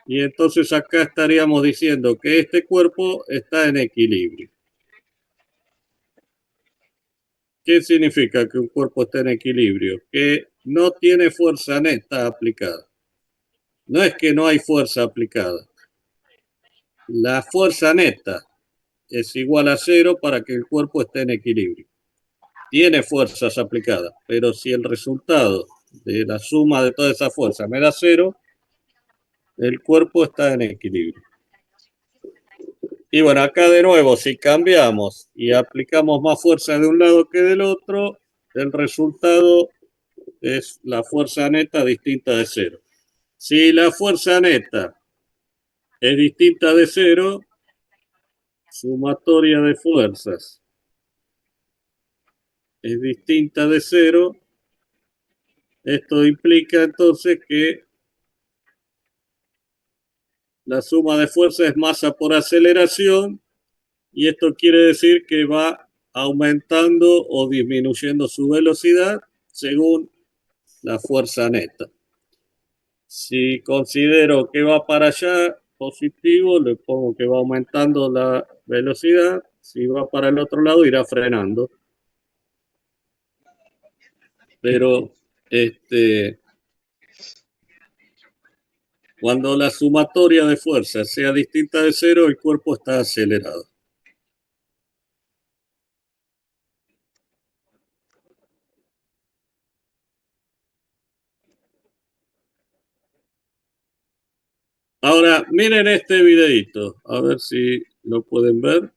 Y entonces acá estaríamos diciendo que este cuerpo está en equilibrio. ¿Qué significa que un cuerpo está en equilibrio? Que no tiene fuerza neta aplicada. No es que no hay fuerza aplicada. La fuerza neta es igual a 0 para que el cuerpo esté en equilibrio. Tiene fuerzas aplicadas, pero si el resultado de la suma de toda esa fuerza me da 0, el cuerpo está en equilibrio. Y bueno, acá de nuevo, si cambiamos y aplicamos más fuerza de un lado que del otro, el resultado es la fuerza neta distinta de 0. Si la fuerza neta es distinta de 0, sumatoria de fuerzas es distinta de 0, esto implica entonces que la suma de fuerza es masa por aceleración y esto quiere decir que va aumentando o disminuyendo su velocidad según la fuerza neta. Si considero que va para allá positivo, le pongo que va aumentando la velocidad. Si va para el otro lado, irá frenando. Pero cuando la sumatoria de fuerzas sea distinta de 0, el cuerpo está acelerado. Ahora, miren este videito, a ver si lo pueden ver.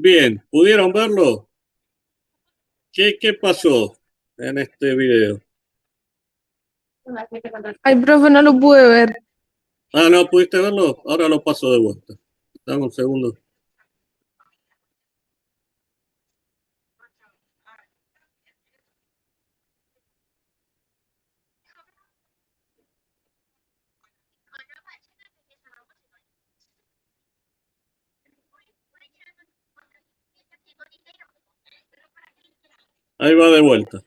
Bien, ¿pudieron verlo? ¿Qué pasó en este video? Ay, profe, no lo pude ver. Ah, ¿no pudiste verlo? Ahora lo paso de vuelta. Dame un segundo. Ahí va de vuelta.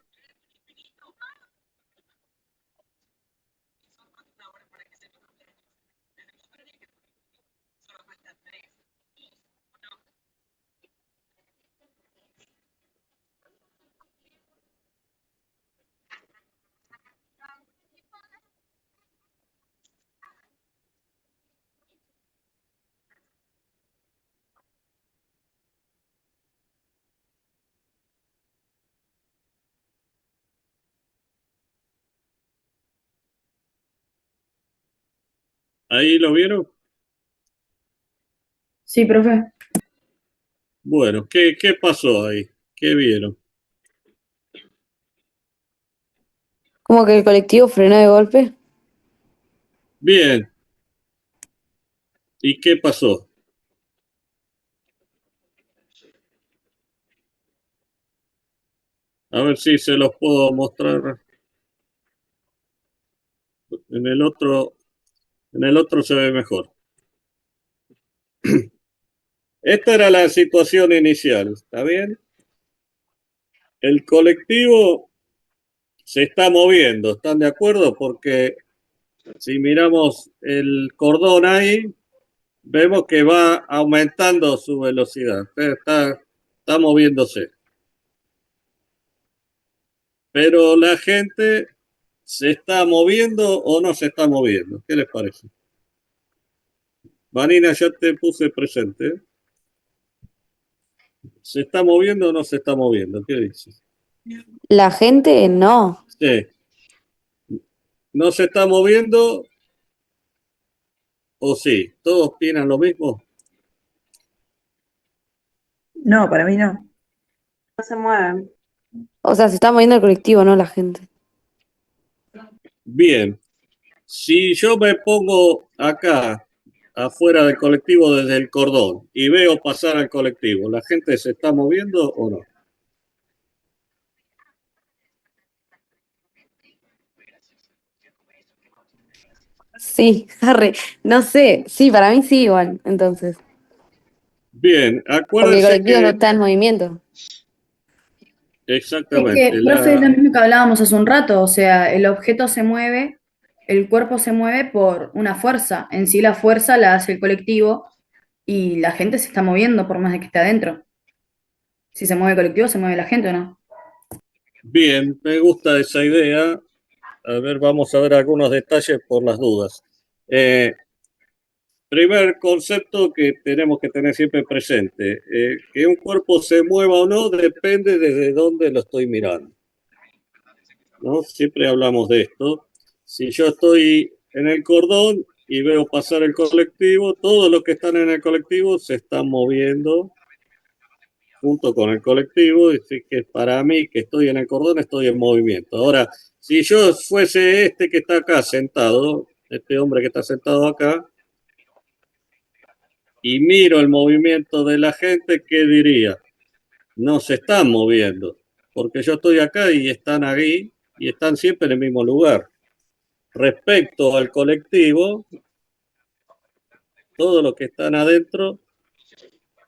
¿Ahí lo vieron? Sí, profe. Bueno, ¿qué pasó ahí? ¿Qué vieron? Como que el colectivo frenó de golpe. Bien. ¿Y qué pasó? A ver si se los puedo mostrar. En el otro se ve mejor. Esta era la situación inicial, ¿está bien? El colectivo se está moviendo, ¿están de acuerdo? Porque si miramos el cordón ahí, vemos que va aumentando su velocidad. Está moviéndose. Pero la gente se está moviendo o no se está moviendo. ¿Qué les parece? Vanina, ya te puse presente. ¿Se está moviendo o no se está moviendo? ¿Qué dices? La gente no. Sí. ¿No se está moviendo o sí? ¿Todos opinan lo mismo? No, para mí no. No se mueven. O sea, se está moviendo el colectivo, no la gente. Bien. Si yo me pongo acá, afuera del colectivo desde el cordón, y veo pasar al colectivo, ¿la gente se está moviendo o no? Sí, arre. No sé. Sí, para mí sí, igual, entonces. Bien, Porque el acuérdense colectivo no que está en movimiento. Es que, exactamente, profe, es lo mismo que hablábamos hace un rato, o sea, el objeto se mueve, el cuerpo se mueve por una fuerza. En sí la fuerza la hace el colectivo y la gente se está moviendo por más de que esté adentro. Si se mueve el colectivo, se mueve la gente o no. bien, me gusta esa idea. A ver, vamos a ver algunos detalles por las dudas. Eh, Primer concepto que tenemos que tener siempre presente, que un cuerpo se mueva o no depende desde dónde lo estoy mirando, ¿no? Siempre hablamos de esto. Si yo estoy en el cordón y veo pasar el colectivo, todos los que están en el colectivo se están moviendo junto con el colectivo, y así que para mí que estoy en el cordón estoy en movimiento. Ahora, si yo fuese este que está acá sentado, este hombre que está sentado acá, y miro el movimiento de la gente, ¿qué diría? No se están moviendo, porque yo estoy acá y están ahí y están siempre en el mismo lugar. Respecto al colectivo, todos los que están adentro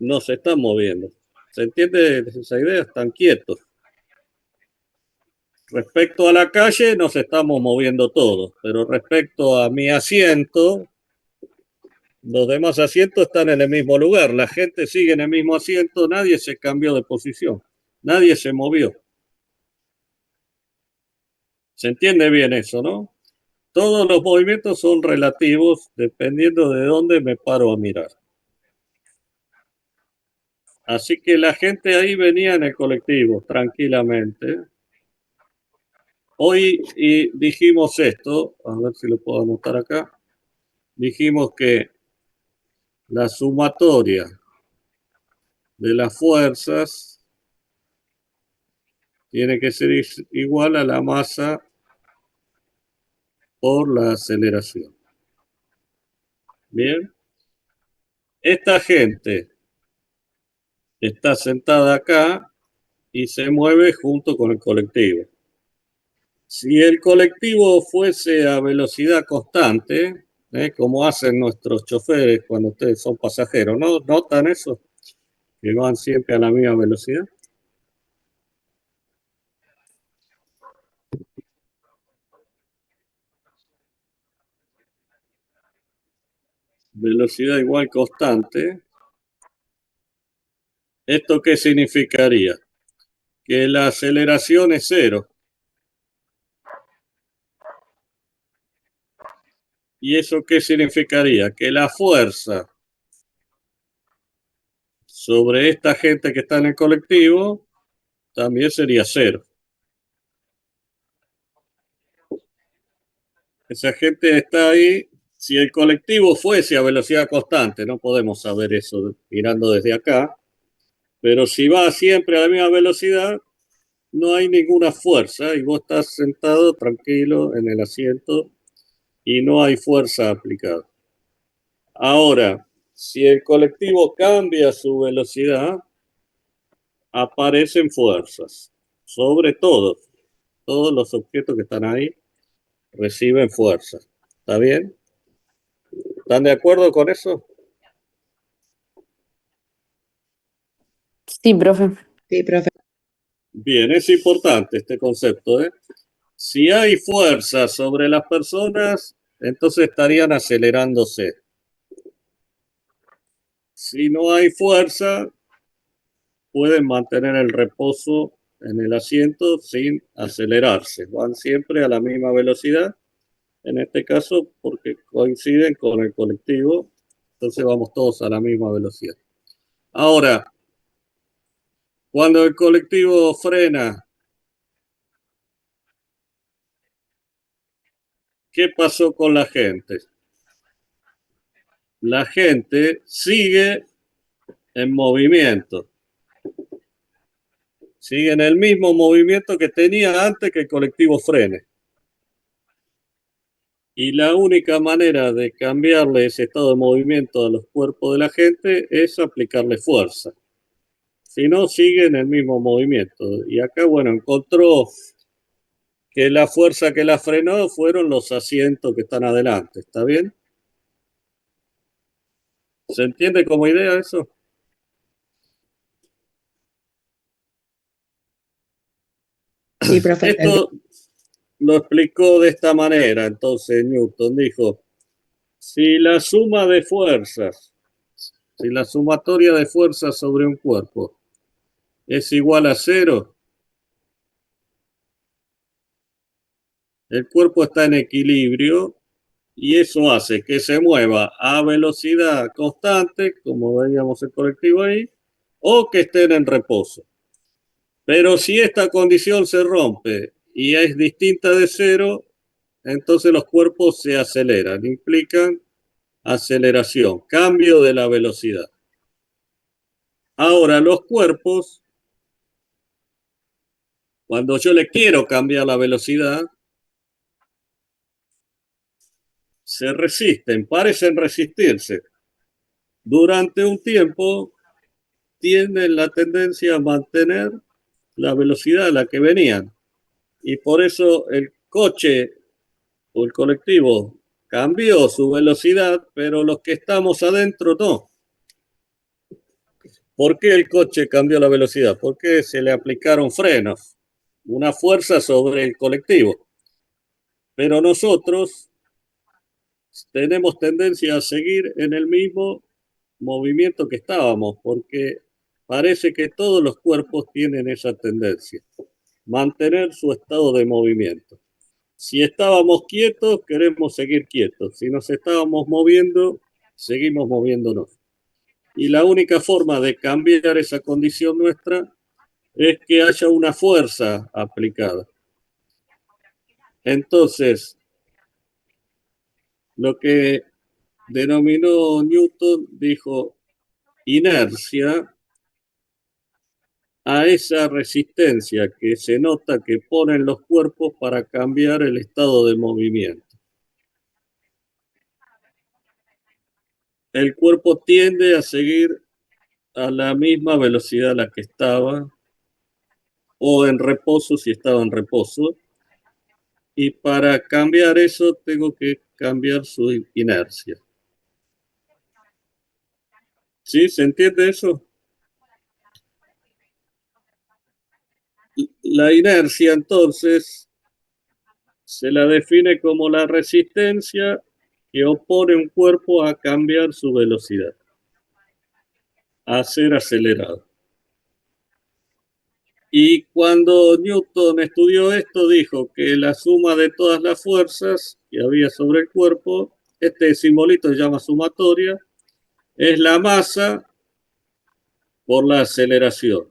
no se están moviendo. ¿Se entiende esa idea? Están quietos. Respecto a la calle, nos estamos moviendo todos, pero respecto a mi asiento, los demás asientos están en el mismo lugar. La gente sigue en el mismo asiento, nadie se cambió de posición, nadie se movió. ¿Se entiende bien eso, no? Todos los movimientos son relativos dependiendo de dónde me paro a mirar. Así que la gente ahí venía en el colectivo tranquilamente. Hoy dijimos esto, a ver si lo puedo anotar acá. Dijimos que la sumatoria de las fuerzas tiene que ser igual a la masa por la aceleración. Bien, esta gente está sentada acá y se mueve junto con el colectivo. Si el colectivo fuese a velocidad constante, como hacen nuestros choferes cuando ustedes son pasajeros, ¿no notan eso? Que van siempre a la misma velocidad. Velocidad igual constante. ¿Esto qué significaría? Que la aceleración es cero. ¿Y eso qué significaría? Que la fuerza sobre esta gente que está en el colectivo también sería cero. Esa gente está ahí. Si el colectivo fuese a velocidad constante, no podemos saber eso mirando desde acá, pero si va siempre a la misma velocidad, no hay ninguna fuerza y vos estás sentado tranquilo en el asiento y no hay fuerza aplicada. Ahora, si el colectivo cambia su velocidad, aparecen fuerzas sobre todo. Todos los objetos que están ahí reciben fuerzas. ¿Está bien? ¿Están de acuerdo con eso? Sí, profe. Sí, profe. Bien, es importante este concepto, ¿eh? Si hay fuerza sobre las personas, entonces estarían acelerándose. Si no hay fuerza, pueden mantener el reposo en el asiento sin acelerarse. Van siempre a la misma velocidad, en este caso porque coinciden con el colectivo Entonces vamos todos a la misma velocidad. Ahora, cuando el colectivo frena, ¿qué pasó con la gente? La gente sigue en movimiento. Sigue en el mismo movimiento que tenía antes que el colectivo frene. Y la única manera de cambiarle ese estado de movimiento a los cuerpos de la gente es aplicarle fuerza. Si no, sigue en el mismo movimiento. Y acá, bueno, encontró que la fuerza que la frenó fueron los asientos que están adelante. ¿Está bien? ¿Se entiende como idea eso? Sí, profe. Esto lo explicó de esta manera. Entonces Newton dijo, si la suma de fuerzas, si la sumatoria de fuerzas sobre un cuerpo es igual a 0, el cuerpo está en equilibrio y eso hace que se mueva a velocidad constante, como veíamos el colectivo ahí, o que estén en reposo. Pero si esta condición se rompe y es distinta de 0, entonces los cuerpos se aceleran, implican aceleración, cambio de la velocidad. Ahora, los cuerpos, cuando yo le quiero cambiar la velocidad, se resisten, parecen resistirse. Durante un tiempo tienen la tendencia a mantener la velocidad a la que venían. Y por eso el coche o el colectivo cambió su velocidad, pero los que estamos adentro no. ¿Por qué el coche cambió la velocidad? Porque se le aplicaron frenos, una fuerza sobre el colectivo. Pero nosotros tenemos tendencia a seguir en el mismo movimiento que estábamos, porque parece que todos los cuerpos tienen esa tendencia, mantener su estado de movimiento. Si estábamos quietos, queremos seguir quietos. Si nos estábamos moviendo, seguimos moviéndonos. Y la única forma de cambiar esa condición nuestra es que haya una fuerza aplicada. Entonces, lo que denominó Newton, dijo inercia a esa resistencia que se nota que ponen los cuerpos para cambiar el estado de movimiento. El cuerpo tiende a seguir a la misma velocidad a la que estaba, o en reposo si estaba en reposo, y para cambiar eso tengo que cambiar su inercia. ¿Sí? ¿Se entiende eso? La inercia entonces se la define como la resistencia que opone un cuerpo a cambiar su velocidad, a ser acelerado. Y cuando Newton estudió esto, dijo que la suma de todas las fuerzas que había sobre el cuerpo, este simbolito se llama sumatoria, es la masa por la aceleración.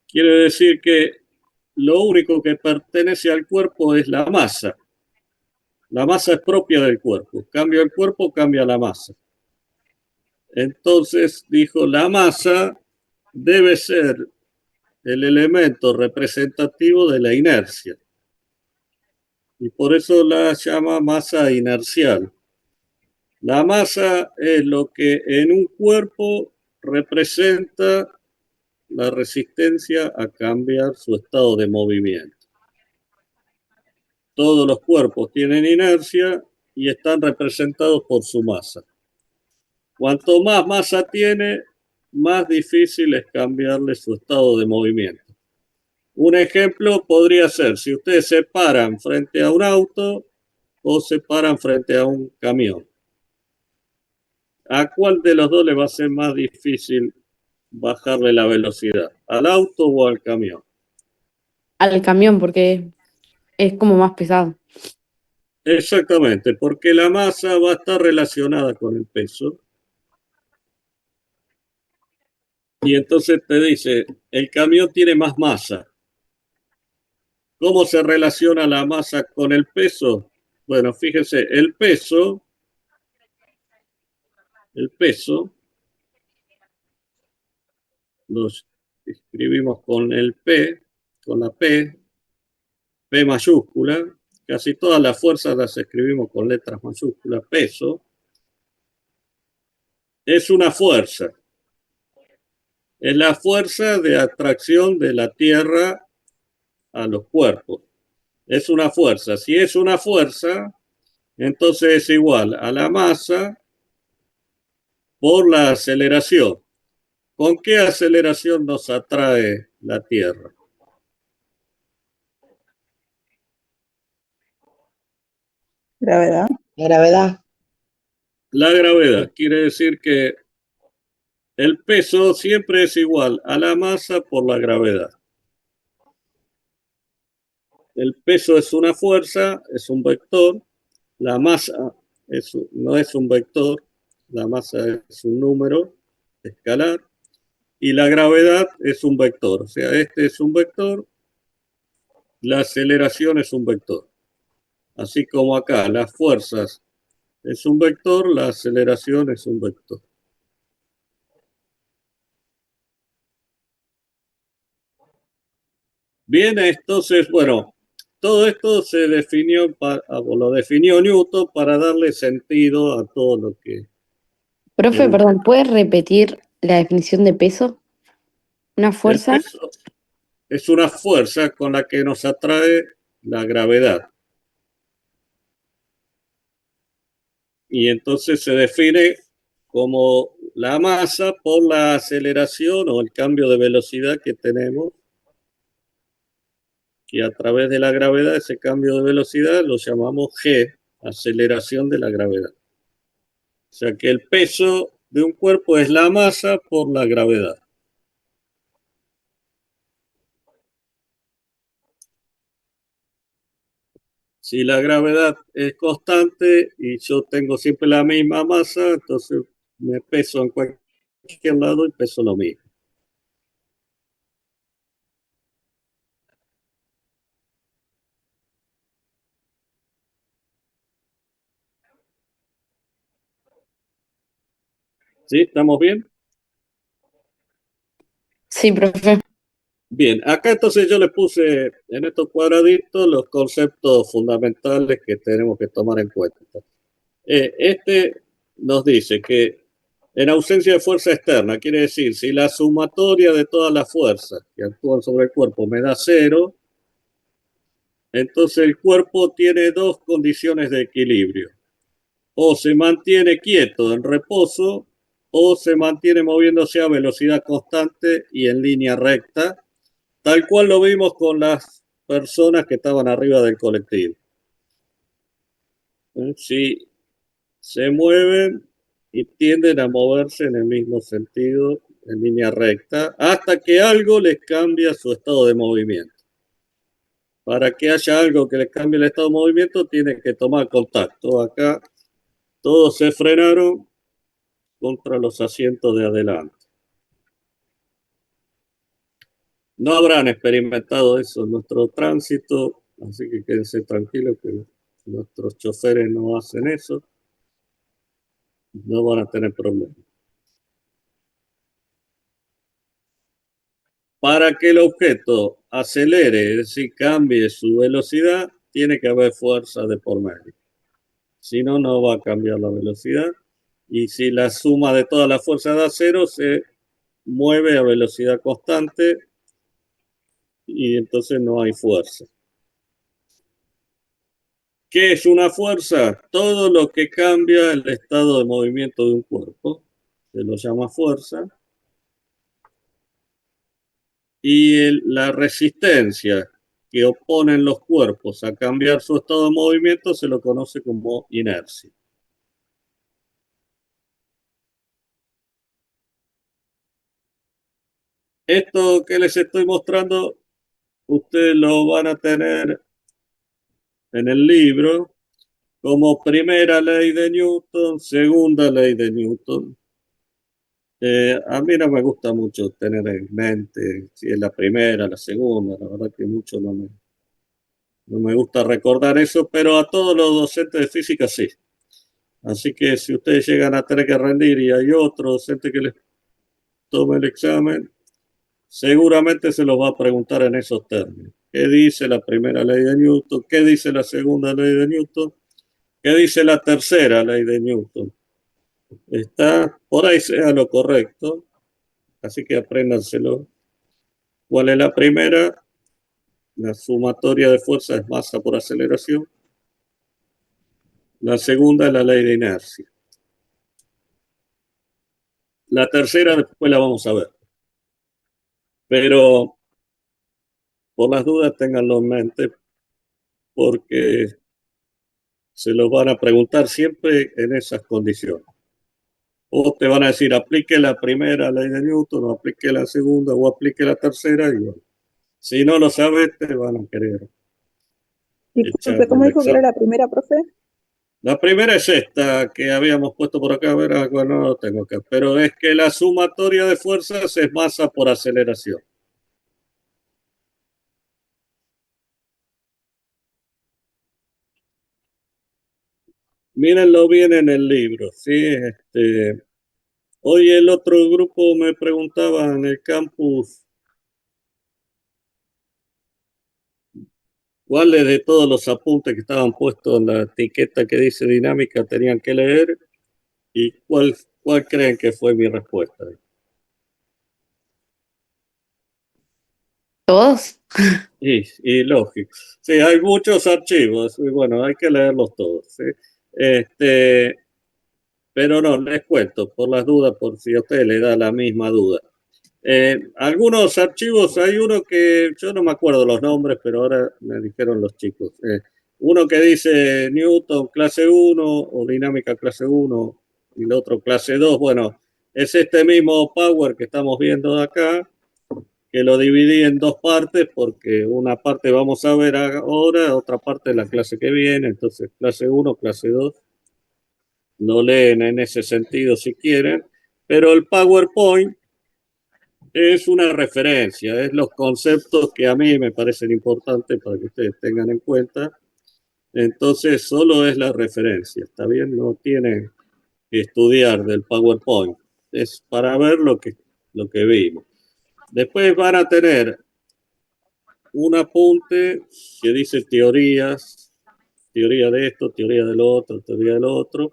Quiere decir que lo único que pertenece al cuerpo es la masa. La masa es propia del cuerpo. Cambia el cuerpo, cambia la masa. Entonces dijo, la masa debe ser el elemento representativo de la inercia. Y por eso la llama masa inercial. La masa es lo que en un cuerpo representa la resistencia a cambiar su estado de movimiento. Todos los cuerpos tienen inercia y están representados por su masa. Cuanto más masa tiene, más difícil es cambiarle su estado de movimiento. Un ejemplo podría ser, si ustedes se paran frente a un auto o se paran frente a un camión. ¿A cuál de los dos le va a ser más difícil bajarle la velocidad? ¿Al auto o al camión? Al camión, porque es como más pesado. Exactamente, porque la masa va a estar relacionada con el peso. Y entonces te dice, el camión tiene más masa. ¿Cómo se relaciona la masa con el peso? Bueno, fíjese, el peso lo escribimos con el P, con la P mayúscula. Casi todas las fuerzas las escribimos con letras mayúsculas. Peso es una fuerza. Es la fuerza de atracción de la Tierra a los cuerpos. Es una fuerza. Si es una fuerza, entonces es igual a la masa por la aceleración. ¿Con qué aceleración nos atrae la Tierra? Gravedad. La gravedad. La gravedad. Quiere decir que el peso siempre es igual a la masa por la gravedad. El peso es una fuerza, es un vector. La masa no es un vector, la masa es un número escalar. Y la gravedad es un vector. O sea, este es un vector, la aceleración es un vector. Así como acá, las fuerzas es un vector, la aceleración es un vector. Bien, entonces, bueno, todo esto se definió, lo definió Newton para darle sentido a todo lo que... Profe, El, perdón, ¿puedes repetir la definición de peso? ¿Una el fuerza? peso es una fuerza con la que nos atrae la gravedad. Y entonces se define como la masa por la aceleración o el cambio de velocidad que tenemos, que a través de la gravedad, ese cambio de velocidad lo llamamos G, aceleración de la gravedad. O sea que el peso de un cuerpo es la masa por la gravedad. Si la gravedad es constante y yo tengo siempre la misma masa, entonces me peso en cualquier lado y peso lo mismo. ¿Sí? ¿Estamos bien? Sí, profe. Bien, acá entonces yo le puse en estos cuadraditos los conceptos fundamentales que tenemos que tomar en cuenta. Este nos dice que en ausencia de fuerza externa, quiere decir, si la sumatoria de todas las fuerzas que actúan sobre el cuerpo me da cero, entonces el cuerpo tiene dos condiciones de equilibrio. O se mantiene quieto en reposo o se mantiene moviéndose a velocidad constante y en línea recta, tal cual lo vimos con las personas que estaban arriba del colectivo. Si se mueven y tienden a moverse en el mismo sentido, en línea recta, hasta que algo les cambia su estado de movimiento. Para que haya algo que les cambie el estado de movimiento, tienen que tomar contacto. Acá todos se frenaron contra los asientos de adelante. No habrán experimentado eso en nuestro tránsito, así que quédense tranquilos que nuestros choferes no hacen eso, no van a tener problemas. Para que el objeto acelere, es decir, cambie su velocidad, tiene que haber fuerza de por medio. Si no, no va a cambiar la velocidad. Y si la suma de todas las fuerzas da cero, se mueve a velocidad constante y entonces no hay fuerza. ¿Qué es una fuerza? Todo lo que cambia el estado de movimiento de un cuerpo. Se lo llama fuerza. Y la resistencia que oponen los cuerpos a cambiar su estado de movimiento se lo conoce como inercia. Esto que les estoy mostrando, ustedes lo van a tener en el libro, como primera ley de Newton, segunda ley de Newton. A mí no me gusta mucho tener en mente si es la primera, la segunda, la verdad que mucho no me gusta recordar eso, pero a todos los docentes de física sí. Así que si ustedes llegan a tener que rendir y hay otro docente que les tome el examen, seguramente se los va a preguntar en esos términos. ¿Qué dice la primera ley de Newton? ¿Qué dice la segunda ley de Newton? ¿Qué dice la tercera ley de Newton? Está por ahí sea lo correcto, así que apréndanselo. ¿Cuál es la primera? La sumatoria de fuerza es masa por aceleración. La segunda es la ley de inercia. La tercera después la vamos a ver. Pero por las dudas ténganlo en mente porque se los van a preguntar siempre en esas condiciones. O te van a decir, aplique la primera ley de Newton, o aplique la segunda, o aplique la tercera, y bueno, si no lo sabes, te van a querer echar Disculpe, ¿cómo del dijo que era examen. la primera, profe? La primera es esta que habíamos puesto por acá, verá, bueno, no lo tengo acá, pero es que la sumatoria de fuerzas es masa por aceleración. Mírenlo bien en el libro, ¿sí? Hoy el otro grupo me preguntaba en el campus cuáles de todos los apuntes que estaban puestos en la etiqueta que dice dinámica tenían que leer y cuál creen que fue mi respuesta. ¿Todos? Y lógico. Sí, hay muchos archivos y bueno, hay que leerlos todos. ¿Sí? Este, pero no, les cuento por las dudas, por si a usted le da la misma duda. Algunos archivos, hay uno que yo no me acuerdo los nombres, pero ahora me dijeron los chicos. Uno que dice Newton clase 1 o dinámica clase 1 y el otro clase 2. Bueno, es este mismo Power que estamos viendo acá, que lo dividí en dos partes porque una parte vamos a ver ahora, otra parte la clase que viene, entonces clase 1, clase 2. Lo leen en ese sentido si quieren, pero el PowerPoint es una referencia, es los conceptos que a mí me parecen importantes para que ustedes tengan en cuenta. Entonces, solo es la referencia, ¿está bien? No tienen que estudiar del PowerPoint. Es para ver lo que vimos. Después van a tener un apunte que dice teorías, teoría de esto, teoría de lo otro, teoría de lo otro.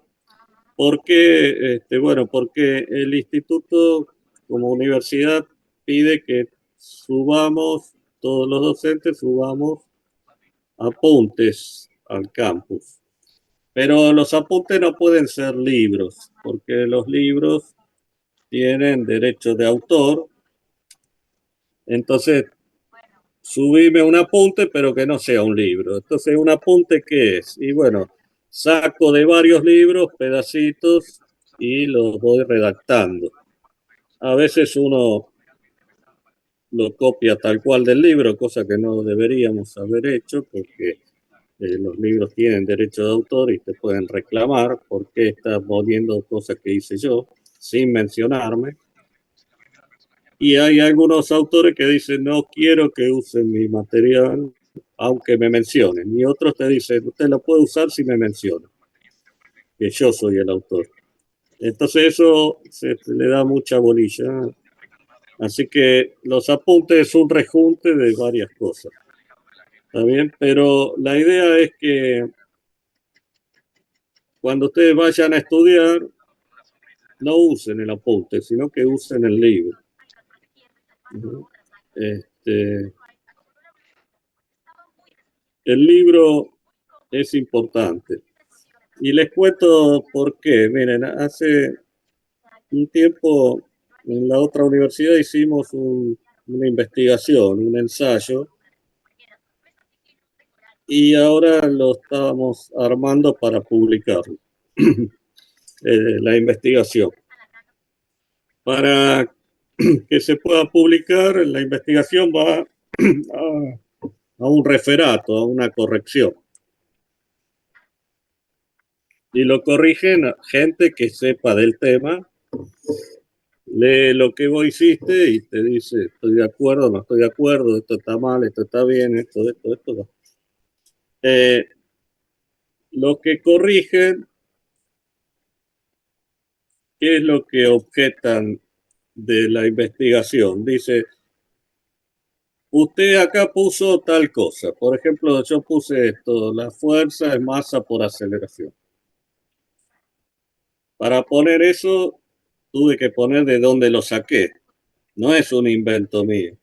¿Por qué? Bueno, porque el instituto como universidad pide que subamos, todos los docentes subamos apuntes al campus. Pero los apuntes no pueden ser libros, porque los libros tienen derechos de autor. Entonces, subime un apunte, pero que no sea un libro. Entonces, ¿un apunte qué es? Y bueno, saco de varios libros pedacitos y los voy redactando. A veces uno lo copia tal cual del libro, cosa que no deberíamos haber hecho porque los libros tienen derecho de autor y te pueden reclamar porque estás poniendo cosas que hice yo sin mencionarme. Y hay algunos autores que dicen no quiero que usen mi material aunque me mencionen. Y otros te dicen usted lo puede usar si me menciona, que yo soy el autor. Entonces eso se le da mucha bolilla. Así que los apuntes es un rejunte de varias cosas. ¿Está bien? Pero la idea es que cuando ustedes vayan a estudiar, no usen el apunte, sino que usen el libro. El libro es importante. Y les cuento por qué. Miren, hace un tiempo en la otra universidad hicimos una investigación, un ensayo, y ahora lo estábamos armando para publicarlo, la investigación. Para que se pueda publicar, la investigación va a un referato, a una corrección. Y lo corrigen gente que sepa del tema, lee lo que vos hiciste y te dice, estoy de acuerdo, no estoy de acuerdo, esto está mal, esto está bien, esto. No. Lo que corrigen, ¿qué es lo que objetan de la investigación? Dice, usted acá puso tal cosa. Por ejemplo, yo puse esto, la fuerza es masa por aceleración. Para poner eso, tuve que poner de dónde lo saqué. No es un invento mío.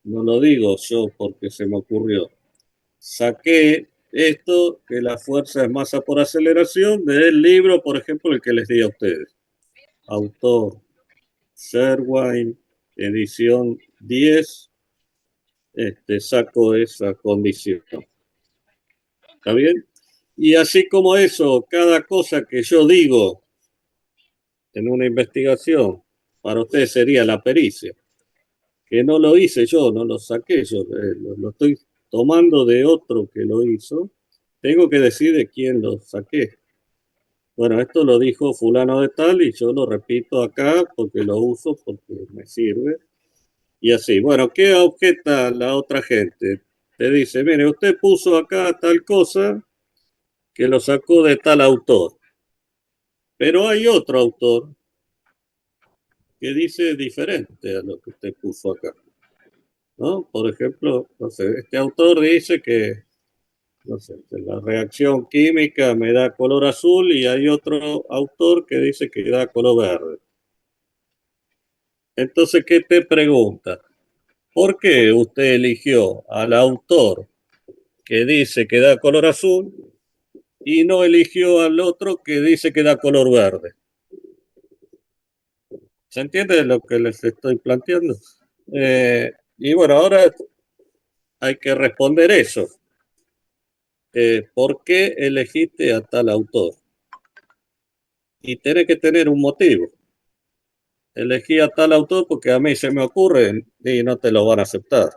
No lo digo yo porque se me ocurrió. Saqué esto, que la fuerza es masa por aceleración, del libro, por ejemplo, el que les di a ustedes. Autor Sherwin, edición 10, saco esa condición. ¿Está bien? Y así como eso, cada cosa que yo digo en una investigación, para ustedes sería la pericia, que no lo hice yo, no lo saqué yo, lo estoy tomando de otro que lo hizo, tengo que decir de quién lo saqué. Bueno, esto lo dijo fulano de tal y yo lo repito acá porque lo uso, porque me sirve. Y así, bueno, ¿qué objeta la otra gente? Te dice, mire, usted puso acá tal cosa que lo sacó de tal autor, pero hay otro autor que dice diferente a lo que usted puso acá, ¿no? Por ejemplo, no sé, este autor dice que, no sé, que la reacción química me da color azul y hay otro autor que dice que da color verde. Entonces, ¿qué te pregunta? ¿Por qué usted eligió al autor que dice que da color azul y no eligió al otro que dice que da color verde? ¿Se entiende lo que les estoy planteando? Y bueno, ahora hay que responder eso. ¿Por qué elegiste a tal autor? Y tiene que tener un motivo. Elegí a tal autor porque a mí se me ocurre y no te lo van a aceptar.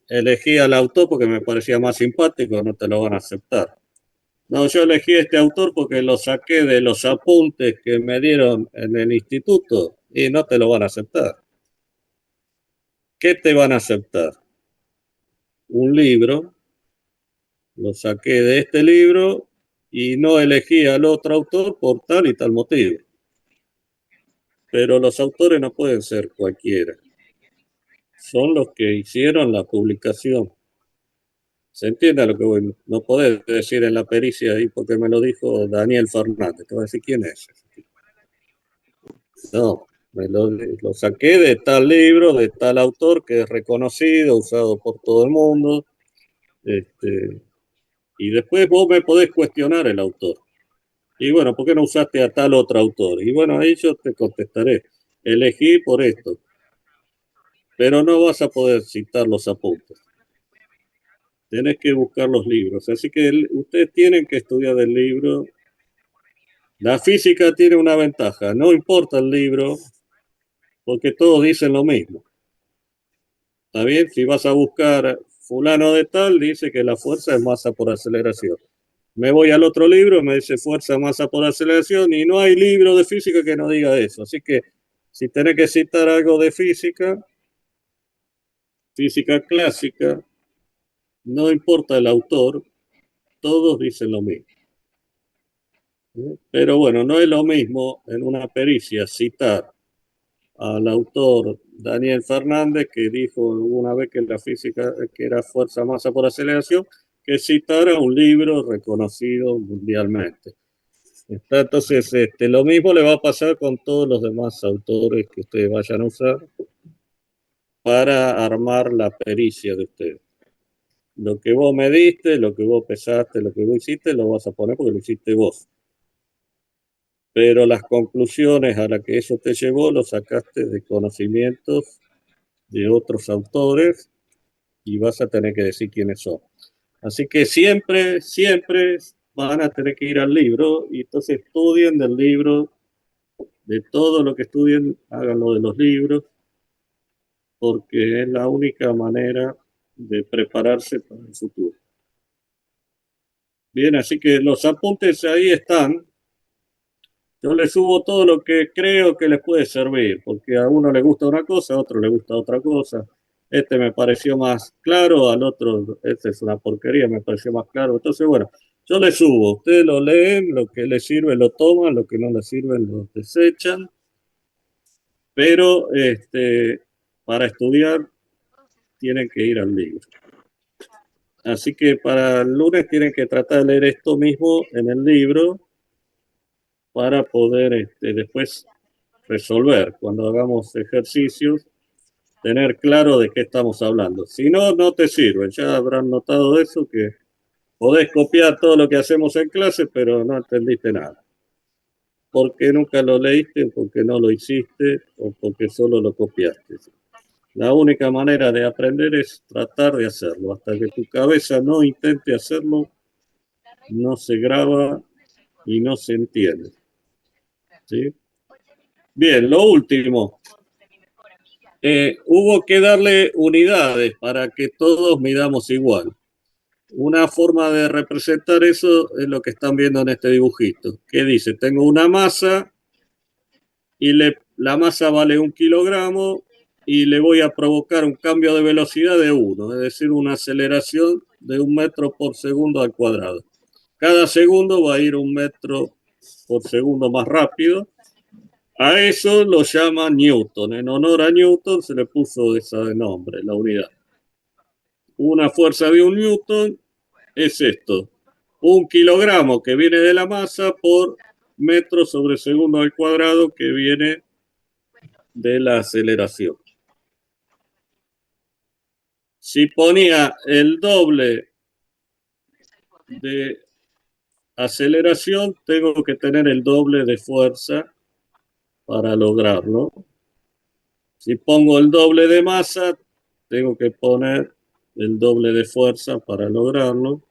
Elegí al autor porque me parecía más simpático, no te lo van a aceptar. No, yo elegí a este autor porque lo saqué de los apuntes que me dieron en el instituto y no te lo van a aceptar. ¿Qué te van a aceptar? Un libro, lo saqué de este libro y no elegí al otro autor por tal y tal motivo. Pero los autores no pueden ser cualquiera. Son los que hicieron la publicación. ¿Se entiende a lo que voy? No podés decir en la pericia ahí porque me lo dijo Daniel Fernández. Te voy a decir quién es. No, lo saqué de tal libro, de tal autor que es reconocido, usado por todo el mundo. Y después vos me podés cuestionar el autor. Y bueno, ¿por qué no usaste a tal otro autor? Y bueno, ahí yo te contestaré. Elegí por esto, pero no vas a poder citar los apuntes. Tenés que buscar los libros. Así que ustedes tienen que estudiar el libro. La física tiene una ventaja. No importa el libro, porque todos dicen lo mismo. ¿Está bien? Si vas a buscar fulano de tal, dice que la fuerza es masa por aceleración. Me voy al otro libro, me dice fuerza, masa por aceleración, y no hay libro de física que no diga eso. Así que si tenés que citar algo de física, física clásica, no importa el autor, todos dicen lo mismo. Pero bueno, no es lo mismo en una pericia citar al autor Daniel Fernández, que dijo una vez que la física que era fuerza masa por aceleración, que citara un libro reconocido mundialmente. Entonces, lo mismo le va a pasar con todos los demás autores que ustedes vayan a usar para armar la pericia de ustedes. Lo que vos me diste, lo que vos pesaste, lo que vos hiciste, lo vas a poner porque lo hiciste vos. Pero las conclusiones a las que eso te llevó, lo sacaste de conocimientos de otros autores y vas a tener que decir quiénes son. Así que siempre van a tener que ir al libro y entonces estudien del libro, de todo lo que estudien, háganlo de los libros, porque es la única manera de prepararse para el futuro. Bien, así que los apuntes ahí están. Yo les subo todo lo que creo que les puede servir, porque a uno le gusta una cosa, a otro le gusta otra cosa. Este me pareció más claro, al otro, este es una porquería, me pareció más claro. Entonces, bueno, yo les subo, ustedes lo leen, lo que les sirve lo toman, lo que no les sirve lo desechan, pero para estudiar tienen que ir al libro. Así que para el lunes tienen que tratar de leer esto mismo en el libro para poder después resolver cuando hagamos ejercicios, tener claro de qué estamos hablando. Si no, no te sirve. Ya habrán notado eso, que podés copiar todo lo que hacemos en clase, pero no entendiste nada. Porque nunca lo leíste, porque no lo hiciste o porque solo lo copiaste. La única manera de aprender es tratar de hacerlo. Hasta que tu cabeza no intente hacerlo, no se graba y no se entiende. ¿Sí? Bien, lo último. Hubo que darle unidades para que todos midamos igual. Una forma de representar eso es lo que están viendo en este dibujito. Que dice, tengo una masa y la masa vale 1 kilogramo y le voy a provocar un cambio de velocidad de 1, es decir, una aceleración de 1 metro por segundo al cuadrado. Cada segundo va a ir 1 metro por segundo más rápido. A eso lo llama Newton. En honor a Newton se le puso ese nombre, la unidad. Una fuerza de 1 Newton es esto. 1 kilogramo que viene de la masa por metro sobre segundo al cuadrado que viene de la aceleración. Si ponía el doble de aceleración, tengo que tener el doble de fuerza para lograrlo. Si pongo el doble de masa, tengo que poner el doble de fuerza para lograrlo.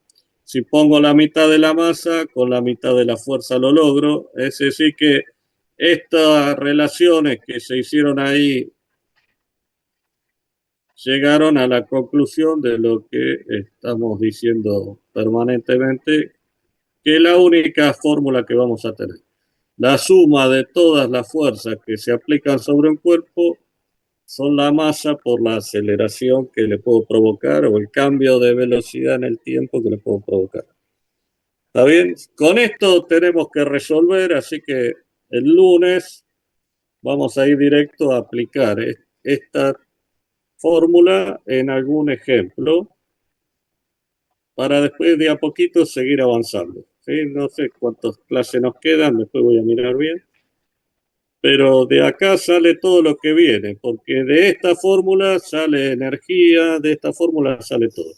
Si pongo la mitad de la masa, con la mitad de la fuerza lo logro. Es decir que estas relaciones que se hicieron ahí llegaron a la conclusión de lo que estamos diciendo permanentemente, que es la única fórmula que vamos a tener. La suma de todas las fuerzas que se aplican sobre un cuerpo son la masa por la aceleración que le puedo provocar o el cambio de velocidad en el tiempo que le puedo provocar. ¿Está bien? Con esto tenemos que resolver, así que el lunes vamos a ir directo a aplicar esta fórmula en algún ejemplo para después de a poquito seguir avanzando. ¿Sí? No sé cuántas clases nos quedan, después voy a mirar bien. Pero de acá sale todo lo que viene, porque de esta fórmula sale energía, de esta fórmula sale todo.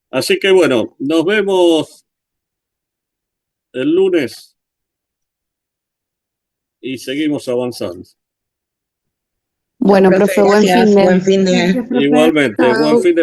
Así que bueno, nos vemos el lunes y seguimos avanzando. Bueno, Profe, profe, buen gracias. fin de... Buen fin de... Gracias, profe. Igualmente, buen Chao. fin de